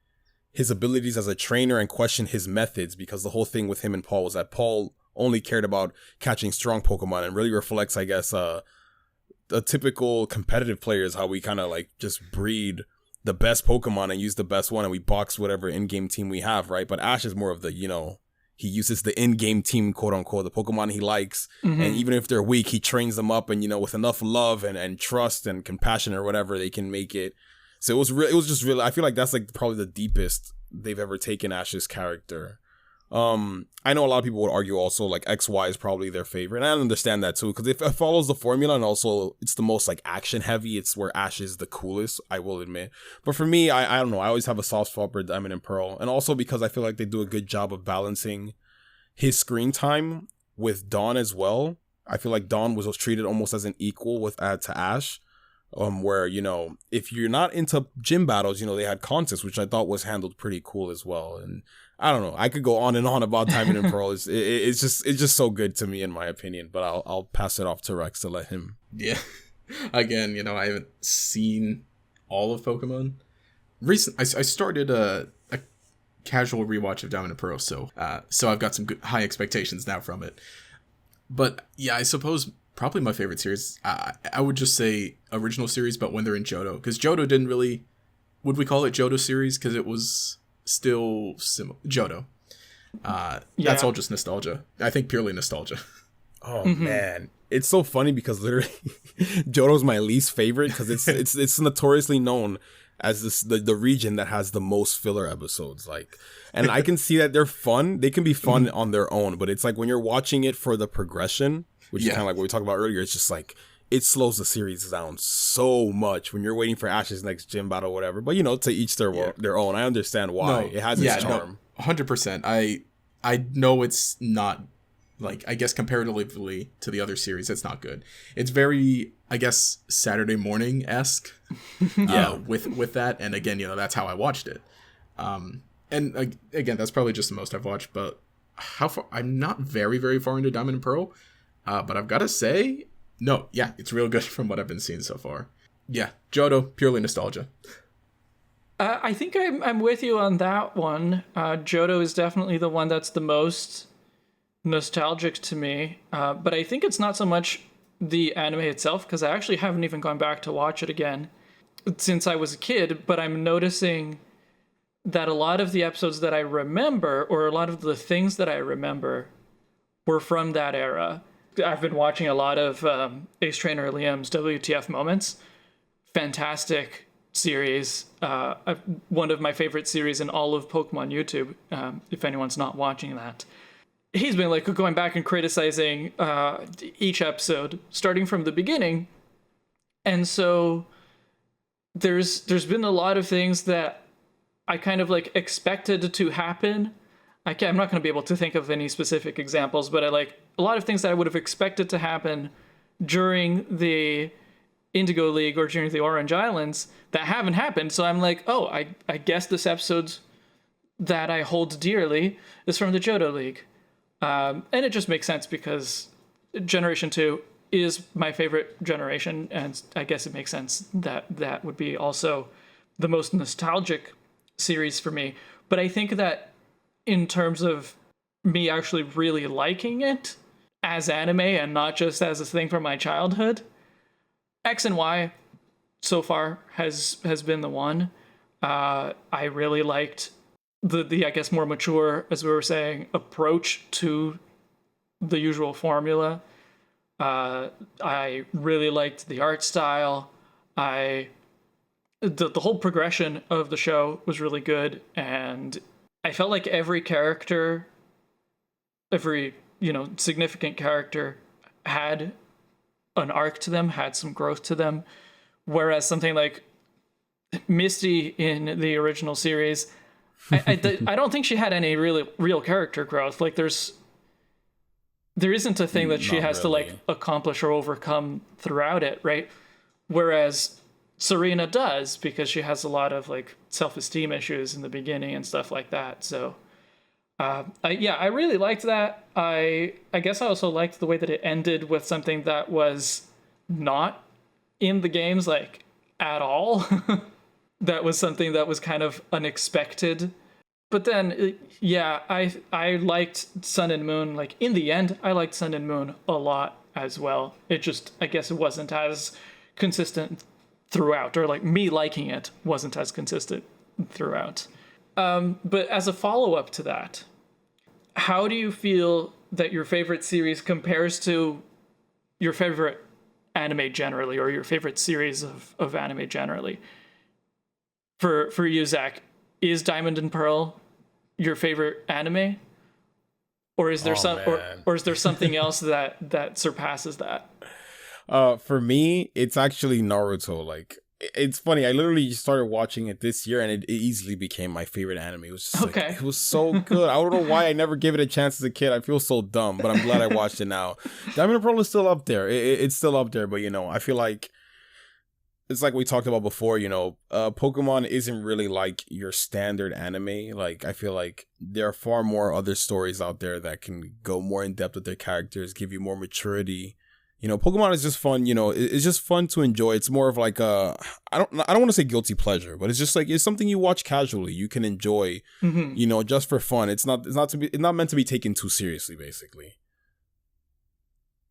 his abilities as a trainer and question his methods, because the whole thing with him and Paul was that Paul only cared about catching strong Pokemon, and really reflects, I guess, a typical competitive player is how we kind of like just breed the best Pokemon and use the best one, and we box whatever in-game team we have, right? But Ash is more of the, you know, he uses the in-game team, quote unquote, the Pokemon he likes. And even if they're weak, he trains them up, and, you know, with enough love and trust and compassion or whatever, they can make it. So it was just really, I feel like that's like probably the deepest they've ever taken Ash's character. I know a lot of people would argue also like XY is probably their favorite, and I understand that too, because it follows the formula, and also it's the most like action heavy. It's where Ash is the coolest, I will admit. But for me, I don't know, I always have a soft spot for Diamond and Pearl, and also because I feel like they do a good job of balancing his screen time with Dawn as well. I feel like Dawn was treated almost as an equal with to Ash. Where, you know, if you're not into gym battles, you know, they had contests, which I thought was handled pretty cool as well. And I don't know, I could go on and on about Diamond and Pearl. It's just so good to me, in my opinion. But I'll pass it off to Rex to let him. Yeah. Again, you know, I haven't seen all of Pokemon. I started a casual rewatch of Diamond and Pearl, so I've got some high expectations now from it. But yeah, I suppose probably my favorite series, I would just say original series, but when they're in Johto. Because Johto didn't really... Would we call it Johto series? Because it was still Johto. That's all just nostalgia. I think purely nostalgia. Oh, man. It's so funny because literally Johto's my least favorite, because it's notoriously known as the region that has the most filler episodes. Like, and I can see that they're fun. They can be fun on their own, but it's like when you're watching it for the progression, which is kind of like what we talked about earlier, it's just like, it slows the series down so much when you're waiting for Ash's next gym battle or whatever. But, you know, to each their own. I understand why. It has its charm. No, 100%. I know it's not, like, I guess comparatively to the other series, it's not good. It's very, I guess, Saturday morning-esque with that. And again, you know, that's how I watched it. And again, that's probably just the most I've watched, but how far? I'm not very, very far into Diamond and Pearl. But I've got to say, no, yeah, it's real good from what I've been seeing so far. Yeah, Johto, purely nostalgia. I think I'm with you on that one. Johto is definitely the one that's the most nostalgic to me. But I think it's not so much the anime itself, because I actually haven't even gone back to watch it again since I was a kid. But I'm noticing that a lot of the episodes that I remember, or a lot of the things that I remember, were from that era. I've been watching a lot of Ace Trainer Liam's WTF Moments. Fantastic series. One of my favorite series in all of Pokemon YouTube, if anyone's not watching that. He's been like going back and criticizing each episode, starting from the beginning. And so there's been a lot of things that I kind of like expected to happen. I'm not going to be able to think of any specific examples, but I like a lot of things that I would have expected to happen during the Indigo League or during the Orange Islands that haven't happened. So I'm like, oh, I guess this episode that I hold dearly is from the Johto League. And it just makes sense because Generation 2 is my favorite generation, and I guess it makes sense that that would be also the most nostalgic series for me. But I think that in terms of me actually really liking it as anime and not just as a thing from my childhood, X and Y so far has been the one. I really liked the I guess more mature, as we were saying, approach to the usual formula. I really liked the art style. The whole progression of the show was really good, and I felt like every character, every significant character had an arc to them, had some growth to them, whereas something like Misty in the original series, I don't think she had any real character growth. Like there isn't a thing that she has to like accomplish or overcome throughout it, right? Whereas Serena does, because she has a lot of like self-esteem issues in the beginning and stuff like that. So I really liked that. I guess I also liked the way that it ended with something that was not in the games like at all. That was something that was kind of unexpected. But then, yeah, I liked Sun and Moon. Like, in the end, I liked Sun and Moon a lot as well. It just, I guess it wasn't as consistent throughout, or like me liking it wasn't as consistent throughout. But as a follow-up to that, how do you feel that your favorite series compares to your favorite anime generally, or your favorite series of anime generally? For you, Zach, is Diamond and Pearl your favorite anime, or is there or is there something else that surpasses that? For me, it's actually Naruto. Like, it's funny. I literally started watching it this year, and it easily became my favorite anime. It was just okay. Like, it was so good. I don't know why I never gave it a chance as a kid. I feel so dumb, but I'm glad I watched it now. Diamond and Pearl is still up there. It's still up there, but I feel like it's like we talked about before, Pokemon isn't really like your standard anime. Like, I feel like there are far more other stories out there that can go more in depth with their characters, give you more maturity. Pokemon is just fun. It's just fun to enjoy. It's more of like I don't want to say guilty pleasure, but it's just like, it's something you watch casually. You can enjoy, just for fun. It's not meant to be taken too seriously, basically.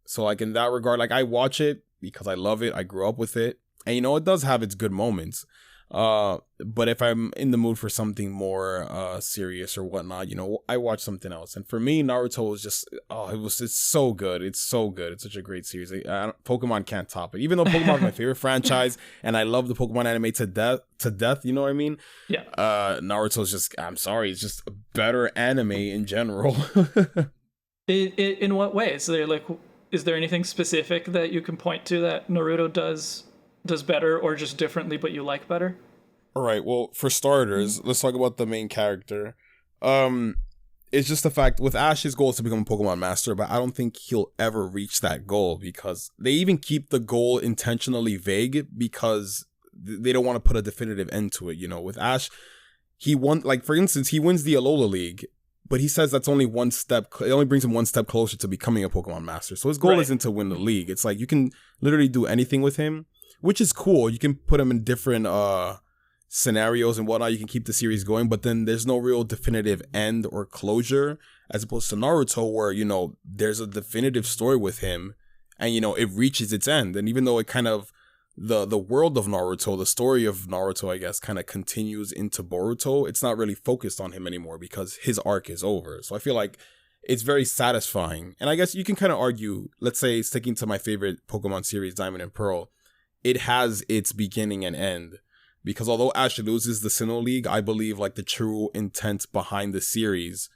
So like in that regard, like I watch it because I love it. I grew up with it. And it does have its good moments. But if I'm in the mood for something more serious or whatnot, I watch something else. And for me, Naruto is just, it's so good. It's so good. It's such a great series. Pokemon can't top it. Even though Pokemon is my favorite franchise, and I love the Pokemon anime to death, you know what I mean? Yeah. Naruto is just, I'm sorry, it's just a better anime in general. In what way? Is there anything specific that you can point to that Naruto does better, or just differently but you like better? All right, well, for starters, let's talk about the main character. It's just the fact with Ash, his goal is to become a Pokemon master, but I don't think he'll ever reach that goal, because they even keep the goal intentionally vague because they don't want to put a definitive end to it. With Ash, he won, like, for instance, he wins the Alola League, but he says that's only one step. It only brings him one step closer to becoming a Pokemon master. So his goal isn't to win the league. It's like you can literally do anything with him, which is cool. You can put him in different scenarios and whatnot. You can keep the series going, but then there's no real definitive end or closure, as opposed to Naruto, where, there's a definitive story with him, and, it reaches its end. And even though it kind of, the world of Naruto, the story of Naruto, I guess, kind of continues into Boruto, it's not really focused on him anymore because his arc is over. So I feel like it's very satisfying. And I guess you can kind of argue, let's say, sticking to my favorite Pokemon series, Diamond and Pearl, it has its beginning and end, because although Ash loses the Sinnoh League, I believe like the true intent behind the series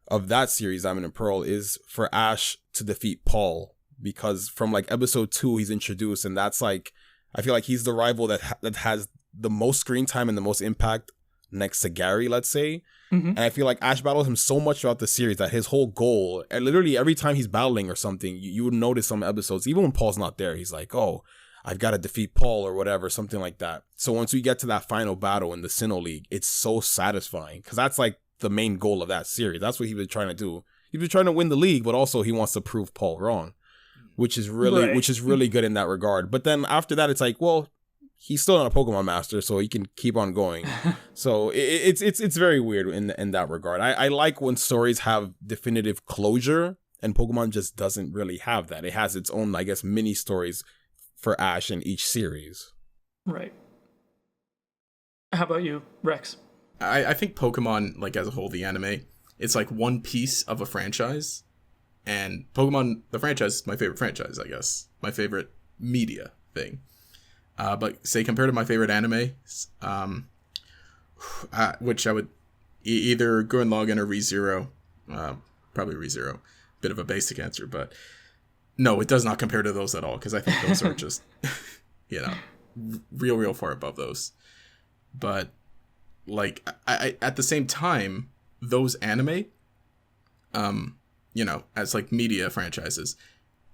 of that series, Diamond and Pearl, is for Ash to defeat Paul, because from like episode 2 he's introduced, and that's like, I feel like he's the rival that has the most screen time and the most impact next to Gary, let's say. And I feel like Ash battles him so much throughout the series that his whole goal, and literally every time he's battling or something, you would notice some episodes, even when Paul's not there, he's like, oh, I've got to defeat Paul or whatever, something like that. So once we get to that final battle in the Sinnoh League, it's so satisfying, because that's like the main goal of that series. That's what he was trying to do. He was trying to win the league, but also he wants to prove Paul wrong, which is really good in that regard. But then after that, it's like, well, he's still not a Pokemon master, so he can keep on going. So it's very weird in that regard. I like when stories have definitive closure, and Pokemon just doesn't really have that. It has its own, I guess, mini stories for Ash in each series. Right. How about you, Rex? I think Pokemon, like as a whole, the anime, it's like one piece of a franchise. And Pokemon, the franchise, is my favorite franchise, I guess. My favorite media thing. But say compared to my favorite anime, which I would either Gurren Lagann or ReZero. Probably ReZero. Bit of a basic answer, but No, it does not compare to those at all, because I think those are just, you know, real far above those. But, like, I at the same time, those anime, you know, as, like, media franchises,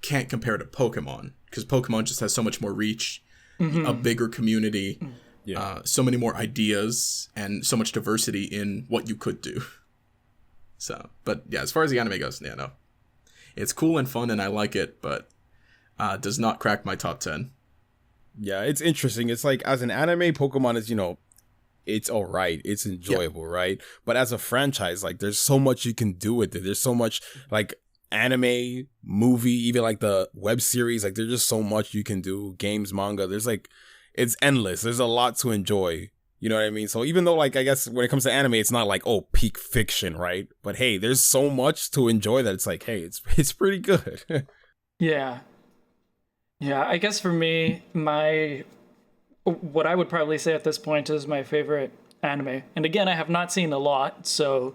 can't compare to Pokemon, because Pokemon just has so much more reach, a bigger community, so many more ideas, and so much diversity in what you could do. So, but yeah, as far as the anime goes, yeah, no. It's cool and fun, and I like it, but does not crack my top 10. Yeah, it's interesting. It's like, as an anime, Pokemon is, you know, it's all right. It's enjoyable, right? But as a franchise, like, there's so much you can do with it. There's so much, like, anime, movie, even, like, the web series. Like, there's just so much you can do. Games, manga. There's, like, it's endless. There's a lot to enjoy. You know what I mean? So even though, like, I guess when it comes to anime, it's not like, oh, peak fiction, right? But hey, there's so much to enjoy that it's like, hey, it's pretty good. Yeah. Yeah, I guess for me, what I would probably say at this point is my favorite anime. And again, I have not seen a lot, so,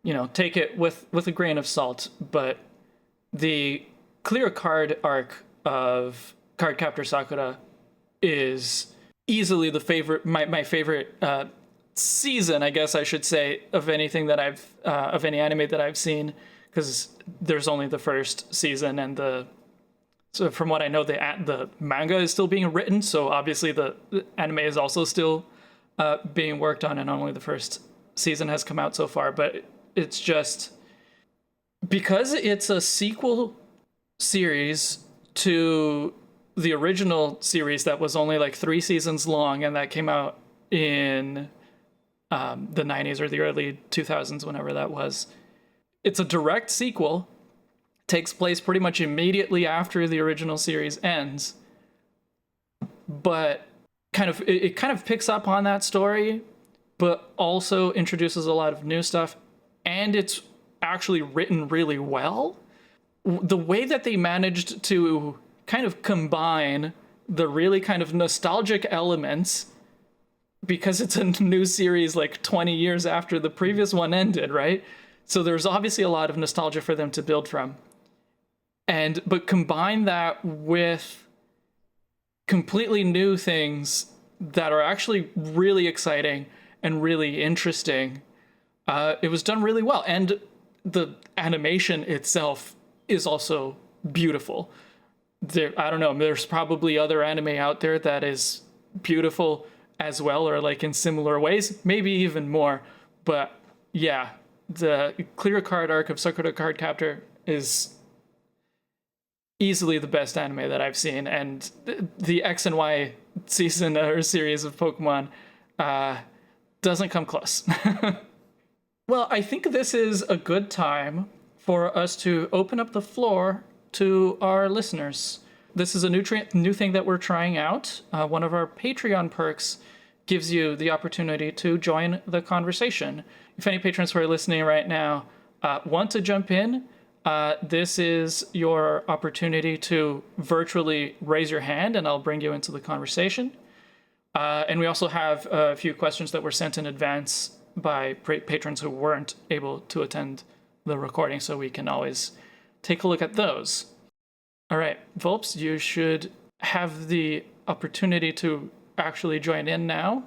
you know, take it with a grain of salt. But the Clear Card arc of Cardcaptor Sakura is easily my favorite season, I guess I should say, of anything that of any anime that I've seen, because there's only the first season, and so from what I know, the manga is still being written, so obviously the anime is also still being worked on, and only the first season has come out so far. But it's just because it's a sequel series to the original series that was only like 3 seasons long, and that came out in the 90s or the early 2000s, whenever that was. It's a direct sequel, takes place pretty much immediately after the original series ends, but it kind of picks up on that story, but also introduces a lot of new stuff, and it's actually written really well. The way that they managed to kind of combine the really kind of nostalgic elements, because it's a new series like 20 years after the previous one ended, right? So there's obviously a lot of nostalgia for them to build from. But combine that with completely new things that are actually really exciting and really interesting. It was done really well. And the animation itself is also beautiful. I don't know, there's probably other anime out there that is beautiful as well, or like in similar ways, maybe even more. But yeah, the Clear Card arc of Sakura Cardcaptor is easily the best anime that I've seen, and the X and Y season or series of Pokemon doesn't come close. Well, I think this is a good time for us to open up the floor to our listeners. This is a new thing that we're trying out. One of our Patreon perks gives you the opportunity to join the conversation. If any patrons who are listening right now want to jump in, this is your opportunity to virtually raise your hand, and I'll bring you into the conversation. And we also have a few questions that were sent in advance by patrons who weren't able to attend the recording, so we can always take a look at those. All right, Volps, you should have the opportunity to actually join in now.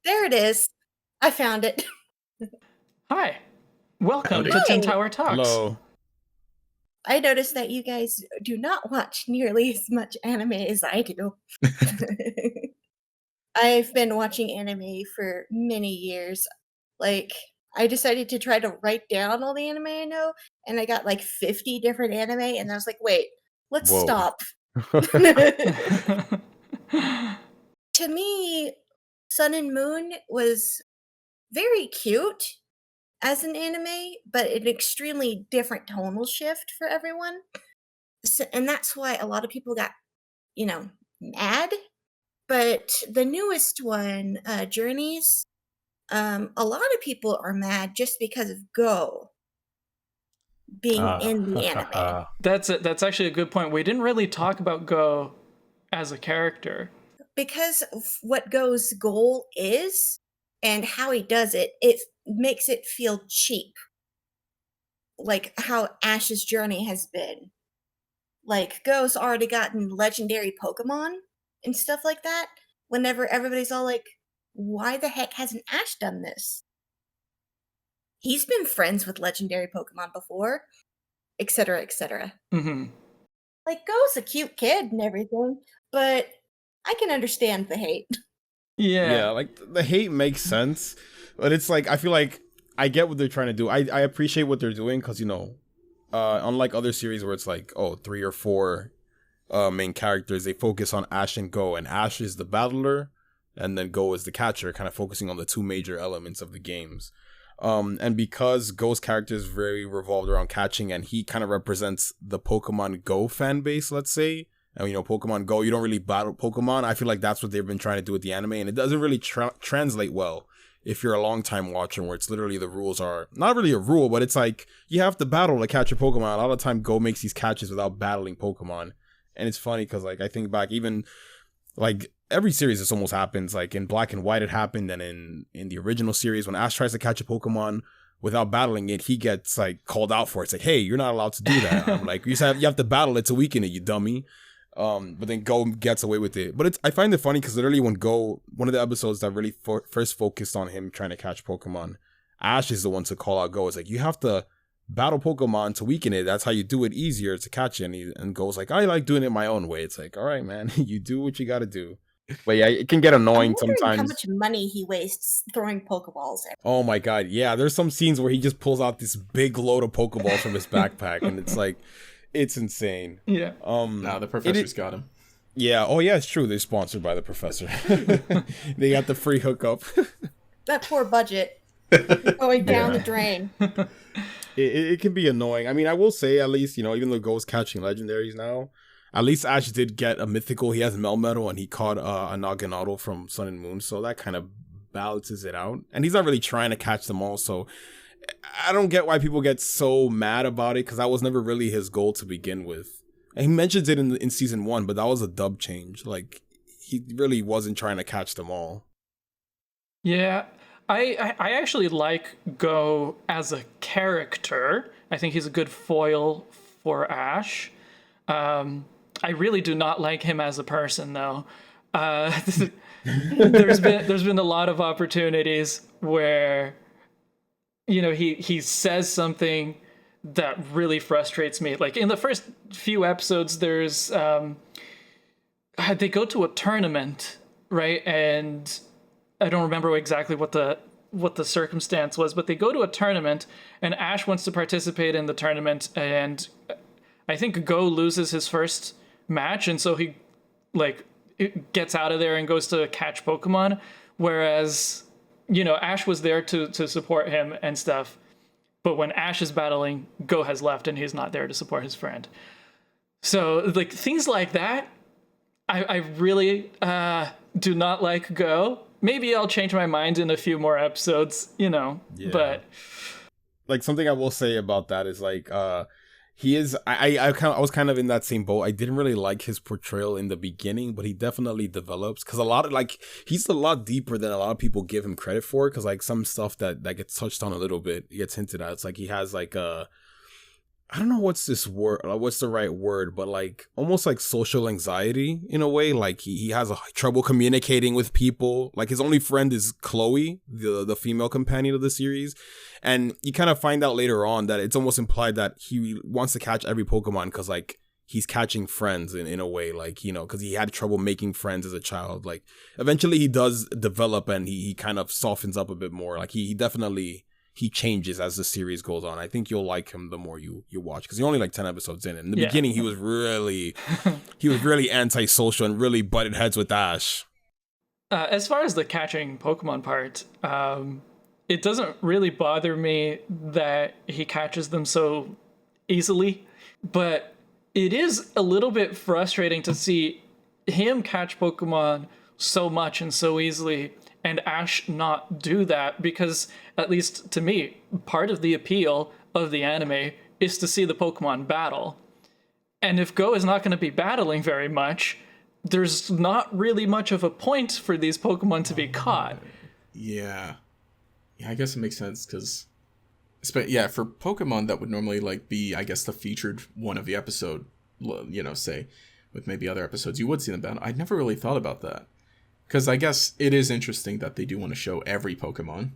There it is. I found it. Hi. Welcome Howdy. to Tin Tower Talks. Hello. I noticed that you guys do not watch nearly as much anime as I do. I've been watching anime for many years. Like, I decided to try to write down all the anime I know, and I got like 50 different anime, and I was like, wait, let's Whoa. stop. To me, Sun and Moon was very cute as an anime, but an extremely different tonal shift for everyone. And that's why a lot of people got, mad. But the newest one, Journeys, a lot of people are mad just because of Go being in the anime. That's actually a good point. We didn't really talk about Go as a character. Because of what Go's goal is and how he does it, it makes it feel cheap. Like how Ash's journey has been. like Go's already gotten legendary Pokemon and stuff like that, whenever everybody's all like, why the heck hasn't Ash done this? He's been friends with legendary Pokemon before, etc., etc. Mm-hmm. Like, Go's a cute kid and everything, but I can understand the hate. Yeah, Yeah. like the hate makes sense, but it's like I feel like I get what they're trying to do. I appreciate what they're doing because unlike other series where it's like 3 or 4 main characters, they focus on Ash and Go, and Ash is the battler, and then Go is the catcher, kind of focusing on the 2 major elements of the games. And because Go's character is very revolved around catching, and he kind of represents the Pokemon Go fan base, let's say. And Pokemon Go, you don't really battle Pokemon. I feel like that's what they've been trying to do with the anime, and it doesn't really translate well if you're a long time watcher, where it's literally the rules are not really a rule, but it's like you have to battle to catch a Pokemon. A lot of the time, Go makes these catches without battling Pokemon, and it's funny because like I think back even like every series this almost happens. Like in Black and White, it happened, and in the original series, when Ash tries to catch a Pokemon without battling it, he gets like called out for it. It's like, hey, you're not allowed to do that. I'm like, you have to battle it to weaken it, you dummy. But then Go gets away with it. But I find it funny because literally when Go, one of the episodes that really first focused on him trying to catch Pokemon, Ash is the one to call out Go. It's like, you have to battle Pokemon to weaken it. That's how you do it easier to catch it. And Go's like, I like doing it my own way. It's like, all right, man, you do what you got to do. But yeah, it can get annoying I'm wondering sometimes. how much money he wastes throwing Pokeballs at. Oh my god, yeah. There's some scenes where he just pulls out this big load of Pokeballs from his backpack, and it's like, it's insane. Yeah. Nah, the professor's got him. Yeah. Oh yeah, it's true. They're sponsored by the professor. They got the free hookup. That poor budget going down the drain. It can be annoying. I mean, I will say at least even though Go's catching legendaries now, at least Ash did get a mythical. He has Melmetal, and he caught a Naganadel from Sun and Moon, so that kind of balances it out. And he's not really trying to catch them all, so I don't get why people get so mad about it, because that was never really his goal to begin with. And he mentions it in season 1, but that was a dub change. Like, he really wasn't trying to catch them all. Yeah. I actually like Go as a character. I think he's a good foil for Ash. I really do not like him as a person, though. There's been a lot of opportunities where he says something that really frustrates me. Like in the first few episodes, there's they go to a tournament, right? And I don't remember exactly what the circumstance was, but they go to a tournament, and Ash wants to participate in the tournament, and I think Go loses his first match, and so he gets out of there and goes to catch Pokemon, whereas Ash was there to support him and stuff. But when Ash is battling, Go has left and he's not there to support his friend. So like things like that, I really do not like Go. Maybe I'll change my mind in a few more episodes, Yeah. But like something I will say about that is like he is I was kind of in that same boat. I didn't really like his portrayal in the beginning, but he definitely develops, because a lot of he's a lot deeper than a lot of people give him credit for, because like some stuff that gets touched on a little bit, it gets hinted at. It's like he has like I don't know what's the right word, but like almost like social anxiety in a way. Like he has trouble communicating with people. Like his only friend is Chloe, the female companion of the series. And you kind of find out later on that it's almost implied that he wants to catch every Pokemon because like he's catching friends in a way, like, because he had trouble making friends as a child. Like eventually he does develop, and he kind of softens up a bit more. Like he definitely changes as the series goes on. I think you'll like him the more you watch, because you're only like 10 episodes in. In the beginning, he was really antisocial and really butted heads with Ash. As far as the catching Pokemon part, it doesn't really bother me that he catches them so easily, but it is a little bit frustrating to see him catch Pokemon so much and so easily, and Ash not do that, because, at least to me, part of the appeal of the anime is to see the Pokemon battle. And if Go is not going to be battling very much, there's not really much of a point for these Pokemon to be caught. Yeah, I guess it makes sense, because for Pokemon that would normally like be, I guess, the featured one of the episode, say with maybe other episodes, you would see them battle. I never really thought about that. Because I guess it is interesting that they do want to show every Pokemon.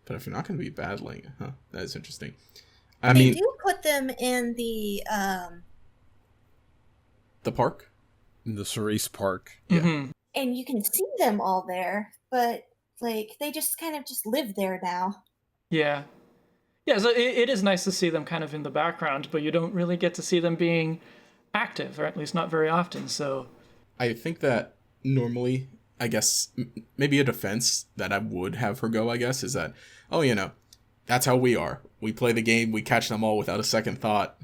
But if you're not going to be battling, that is interesting. They do put them in the park? In the Cerise Park. Mm-hmm. And you can see them all there, but like they just kind of just live there now. Yeah. Yeah, so it is nice to see them kind of in the background, but you don't really get to see them being active, or at least not very often, so... I think that normally, I guess, maybe a defense that I would have her go, I guess, is that, that's how we are. We play the game, we catch them all without a second thought.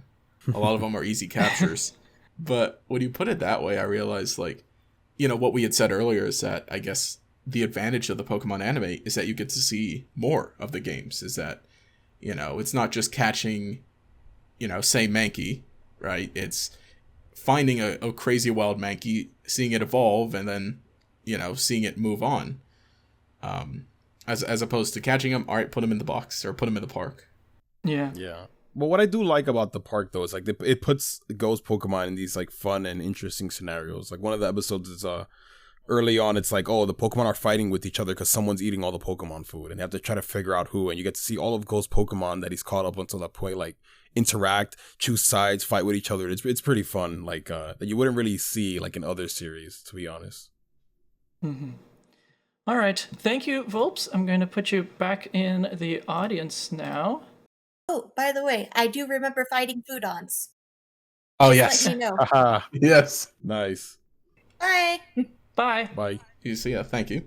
A lot of them are easy captures. But when you put it that way, I realized, what we had said earlier is that, I guess, the advantage of the Pokemon anime is that you get to see more of the games, is that, it's not just catching, say Mankey, right? It's finding a crazy wild Mankey, seeing it evolve, and then, seeing it move on. As opposed to catching him, all right, put him in the box, or put him in the park. Yeah. Yeah. But what I do like about the park, though, is it puts Ghost Pokemon in these fun and interesting scenarios. One of the episodes is early on, it's the Pokemon are fighting with each other because someone's eating all the Pokemon food, and they have to try to figure out who. And you get to see all of Ghost Pokemon that he's caught up until that point, interact, choose sides, fight with each other. It's pretty fun, that you wouldn't really see in other series, to be honest. Mm-hmm. All right, thank you, Volps. I'm going to put you back in the audience now. Oh, by the way, I do remember fighting Foodons. Oh, yes. Let me know. Yes. Nice. Bye. Bye. Bye. Thank you.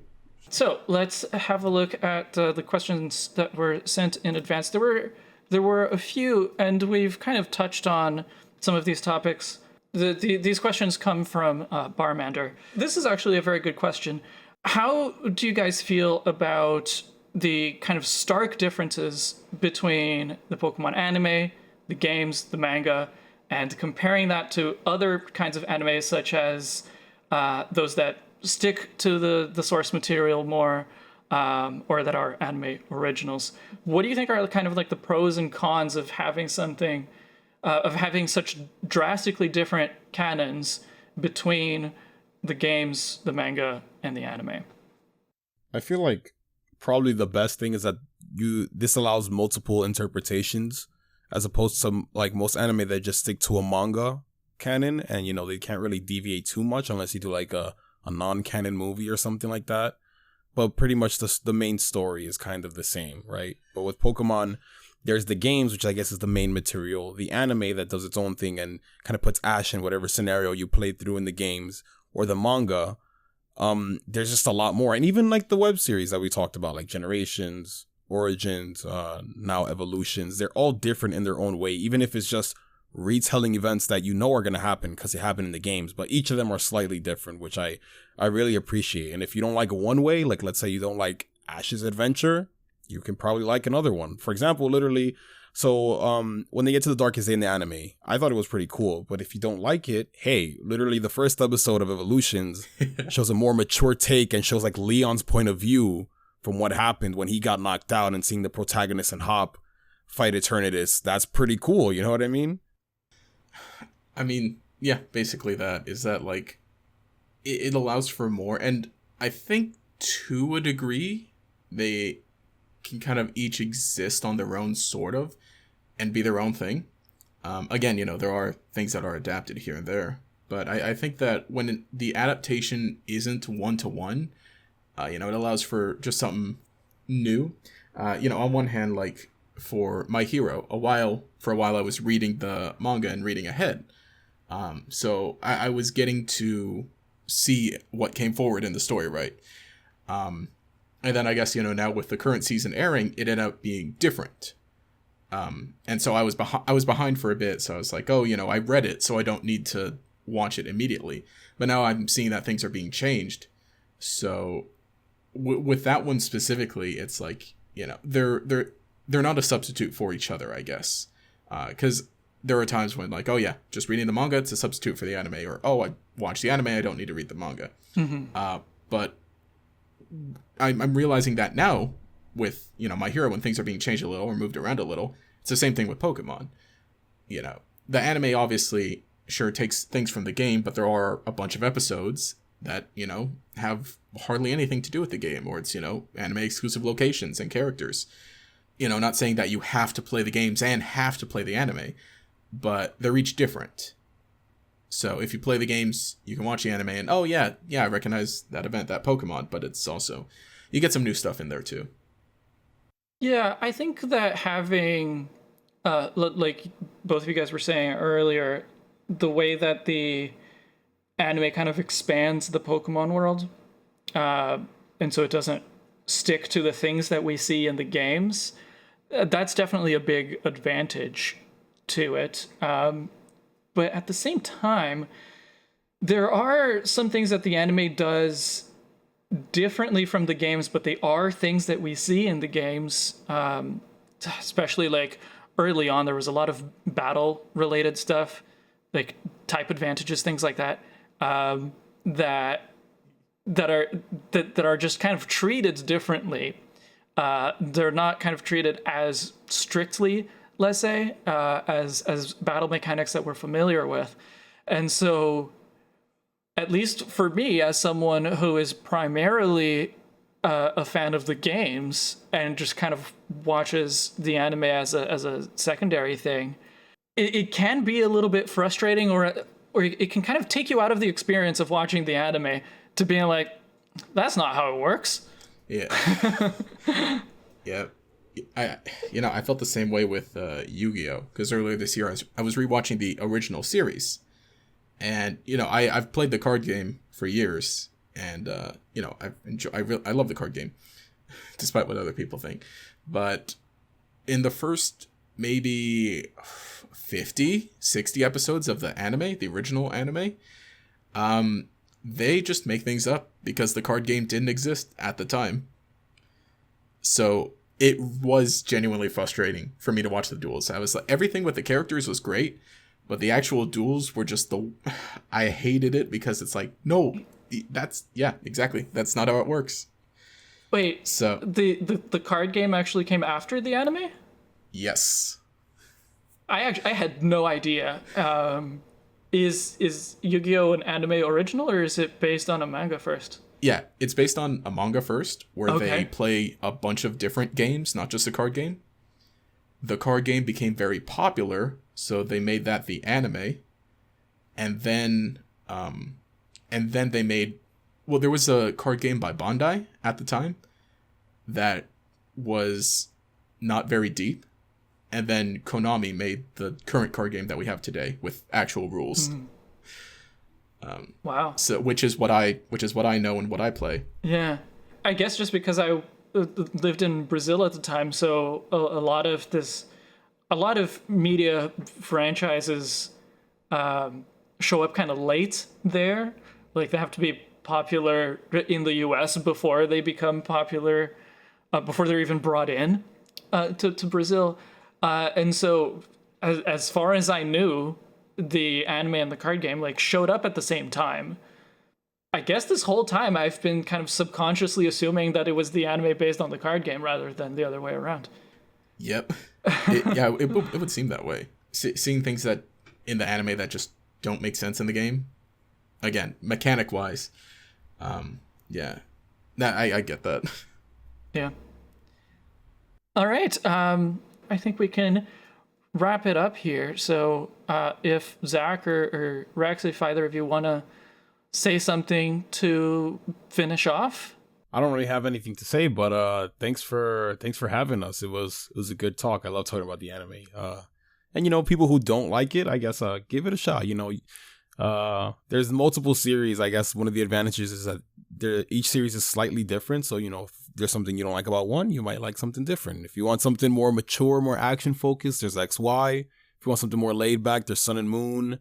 So let's have a look at the questions that were sent in advance. There were a few, and we've kind of touched on some of these topics. These questions come from Barmander. This is actually a very good question. How do you guys feel about the kind of stark differences between the Pokemon anime, the games, the manga, and comparing that to other kinds of anime, such as those that stick to the source material more, or that are anime originals? What do you think are kind of the pros and cons of having something, of having such drastically different canons between the games, the manga, and the anime? I feel probably the best thing is that this allows multiple interpretations, as opposed to most anime that just stick to a manga canon, and they can't really deviate too much unless you do a non-canon movie or something like that. But pretty much the main story is kind of the same, right? But with Pokemon, there's the games, which I guess is the main material, the anime that does its own thing and kind of puts Ash in whatever scenario you played through in the games, or the manga. There's just a lot more. And even the web series that we talked about, Generations, Origins, now Evolutions, they're all different in their own way, even if it's just retelling events that are going to happen because they happen in the games, but each of them are slightly different, which I really appreciate. And if you don't like one way, let's say you don't like Ash's adventure, you can probably like another one. For example, literally, so when they get to the darkest day in the anime, I thought it was pretty cool. But if you don't like it, hey, literally the first episode of Evolutions shows a more mature take and shows Leon's point of view from what happened when he got knocked out, and seeing the protagonist and Hop fight Eternatus. That's pretty cool, you know what I mean? I mean, yeah, basically that is that it allows for more, and I think to a degree they can kind of each exist on their own sort of and be their own thing. Again, there are things that are adapted here and there, but I think that when the adaptation isn't one-to-one, it allows for just something new. On one hand, for My Hero, for a while I was reading the manga and reading ahead. So I was getting to see what came forward in the story, right? And then I guess, now with the current season airing, it ended up being different. And so I was behind for a bit. So I was I read it, so I don't need to watch it immediately. But now I'm seeing that things are being changed. So with that one specifically, it's they're not a substitute for each other, I guess. Because there are times when just reading the manga, it's a substitute for the anime, or I watch the anime, I don't need to read the manga. Mm-hmm. But I'm realizing that now with My Hero, when things are being changed a little or moved around a little, it's the same thing with Pokemon. The anime obviously sure takes things from the game, but there are a bunch of episodes that, have hardly anything to do with the game, or it's, anime exclusive locations and characters. Not saying that you have to play the games and have to play the anime, but they're each different. So if you play the games, you can watch the anime and, oh yeah, I recognize that event, that Pokemon, but it's also, you get some new stuff in there too. Yeah, I think that having, like both of you guys were saying earlier, the way that the anime kind of expands the Pokemon world, and so it doesn't stick to the things that we see in the games, that's definitely a big advantage to it. But at the same time, there are some things that the anime does differently from the games, but they are things that we see in the games, especially like early on. There was a lot of battle related stuff, like type advantages, things like that, that are just kind of treated differently. They're not kind of treated as strictly, let's say, as battle mechanics that we're familiar with. And so, at least for me, as someone who is primarily a fan of the games and just kind of watches the anime as a secondary thing, it can be a little bit frustrating, or it can kind of take you out of the experience of watching the anime to being like, that's not how it works. Yeah. Yeah. I felt the same way with Yu-Gi-Oh! Because earlier this year I was rewatching the original series, and I've played the card game for years, and I love the card game, despite what other people think. But in the first maybe 50-60 episodes of the anime, the original anime, they just make things up because the card game didn't exist at the time. So it was genuinely frustrating for me to watch the duels. I was like, everything with the characters was great, but the actual duels were just I hated it because it's like, no, exactly. That's not how it works. Wait, so the card game actually came after the anime? Yes. I had no idea. Is Yu-Gi-Oh! An anime original, or is it based on a manga first? Yeah, it's based on a manga first, where Okay. they play a bunch of different games, not just a card game. The card game became very popular, so they made that the anime. And then they made, well, there was a card game by Bandai at the time that was not very deep. And then Konami made the current card game that we have today with actual rules. Wow. So which is what I know and what I play. Yeah. I guess just because I lived in Brazil at the time, so a lot of media franchises show up kind of late there. Like they have to be popular in the US before they become popular, before they're even brought in to Brazil. And so as far as I knew, the anime and the card game like showed up at the same time. I guess this whole time I've been kind of subconsciously assuming that it was the anime based on the card game rather than the other way around. Yep. It would seem that way. Seeing things that in the anime that just don't make sense in the game. Again, mechanic wise. Yeah. Nah, I get that. Yeah. All right. I think we can wrap it up here. So if Zach or Rex, if either of you want to say something to finish off. I don't really have anything to say, but thanks for having us. It was a good talk. I love talking about the anime. And people who don't like it, I guess give it a shot. There's multiple series. I guess one of the advantages is that each series is slightly different. So if there's something you don't like about one, you might like something different. If you want something more mature, more action focused, there's XY. If you want something more laid back, there's Sun and Moon.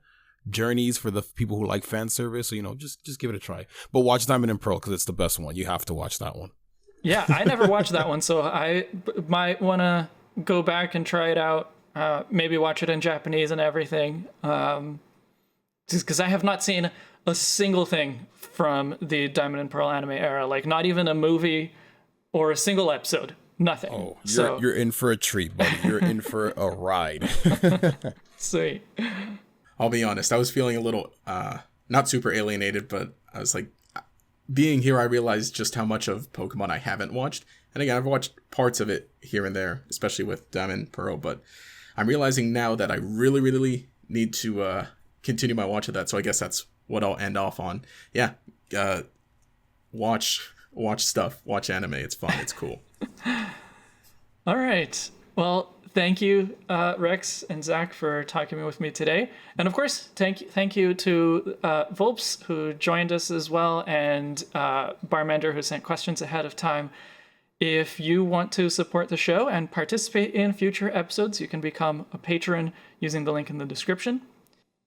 Journeys for the people who like fan service. So just give it a try. But watch Diamond and Pearl because it's the best one. You have to watch that one. Yeah, I never watched that one, so I might want to go back and try it out. Maybe watch it in Japanese and everything. Just because I have not seen a single thing from the Diamond and Pearl anime era. Like not even a movie or a single episode. Nothing. Oh, you're in for a treat, buddy. You're in for a ride. Sweet. I'll be honest, I was feeling a little, not super alienated, but I was like, being here, I realized just how much of Pokemon I haven't watched. And again, I've watched parts of it here and there, especially with Diamond Pearl, but I'm realizing now that I really, really need to continue my watch of that. So I guess that's what I'll end off on. Yeah, watch stuff, watch anime. It's fun. It's cool. All right. Well, thank you, Rex and Zac, for talking with me today. And of course, thank you to Volps, who joined us as well, and Barmender, who sent questions ahead of time. If you want to support the show and participate in future episodes, you can become a patron using the link in the description.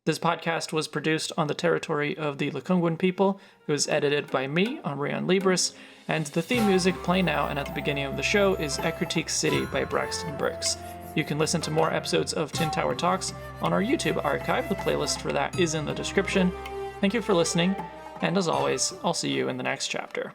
This podcast was produced on the territory of the Lakungwan people. It was edited by me, Amrian Libris, and the theme music playing now and at the beginning of the show is Ecruteak City by Braxton Brooks. You can listen to more episodes of Tin Tower Talks on our YouTube archive. The playlist for that is in the description. Thank you for listening, and as always, I'll see you in the next chapter.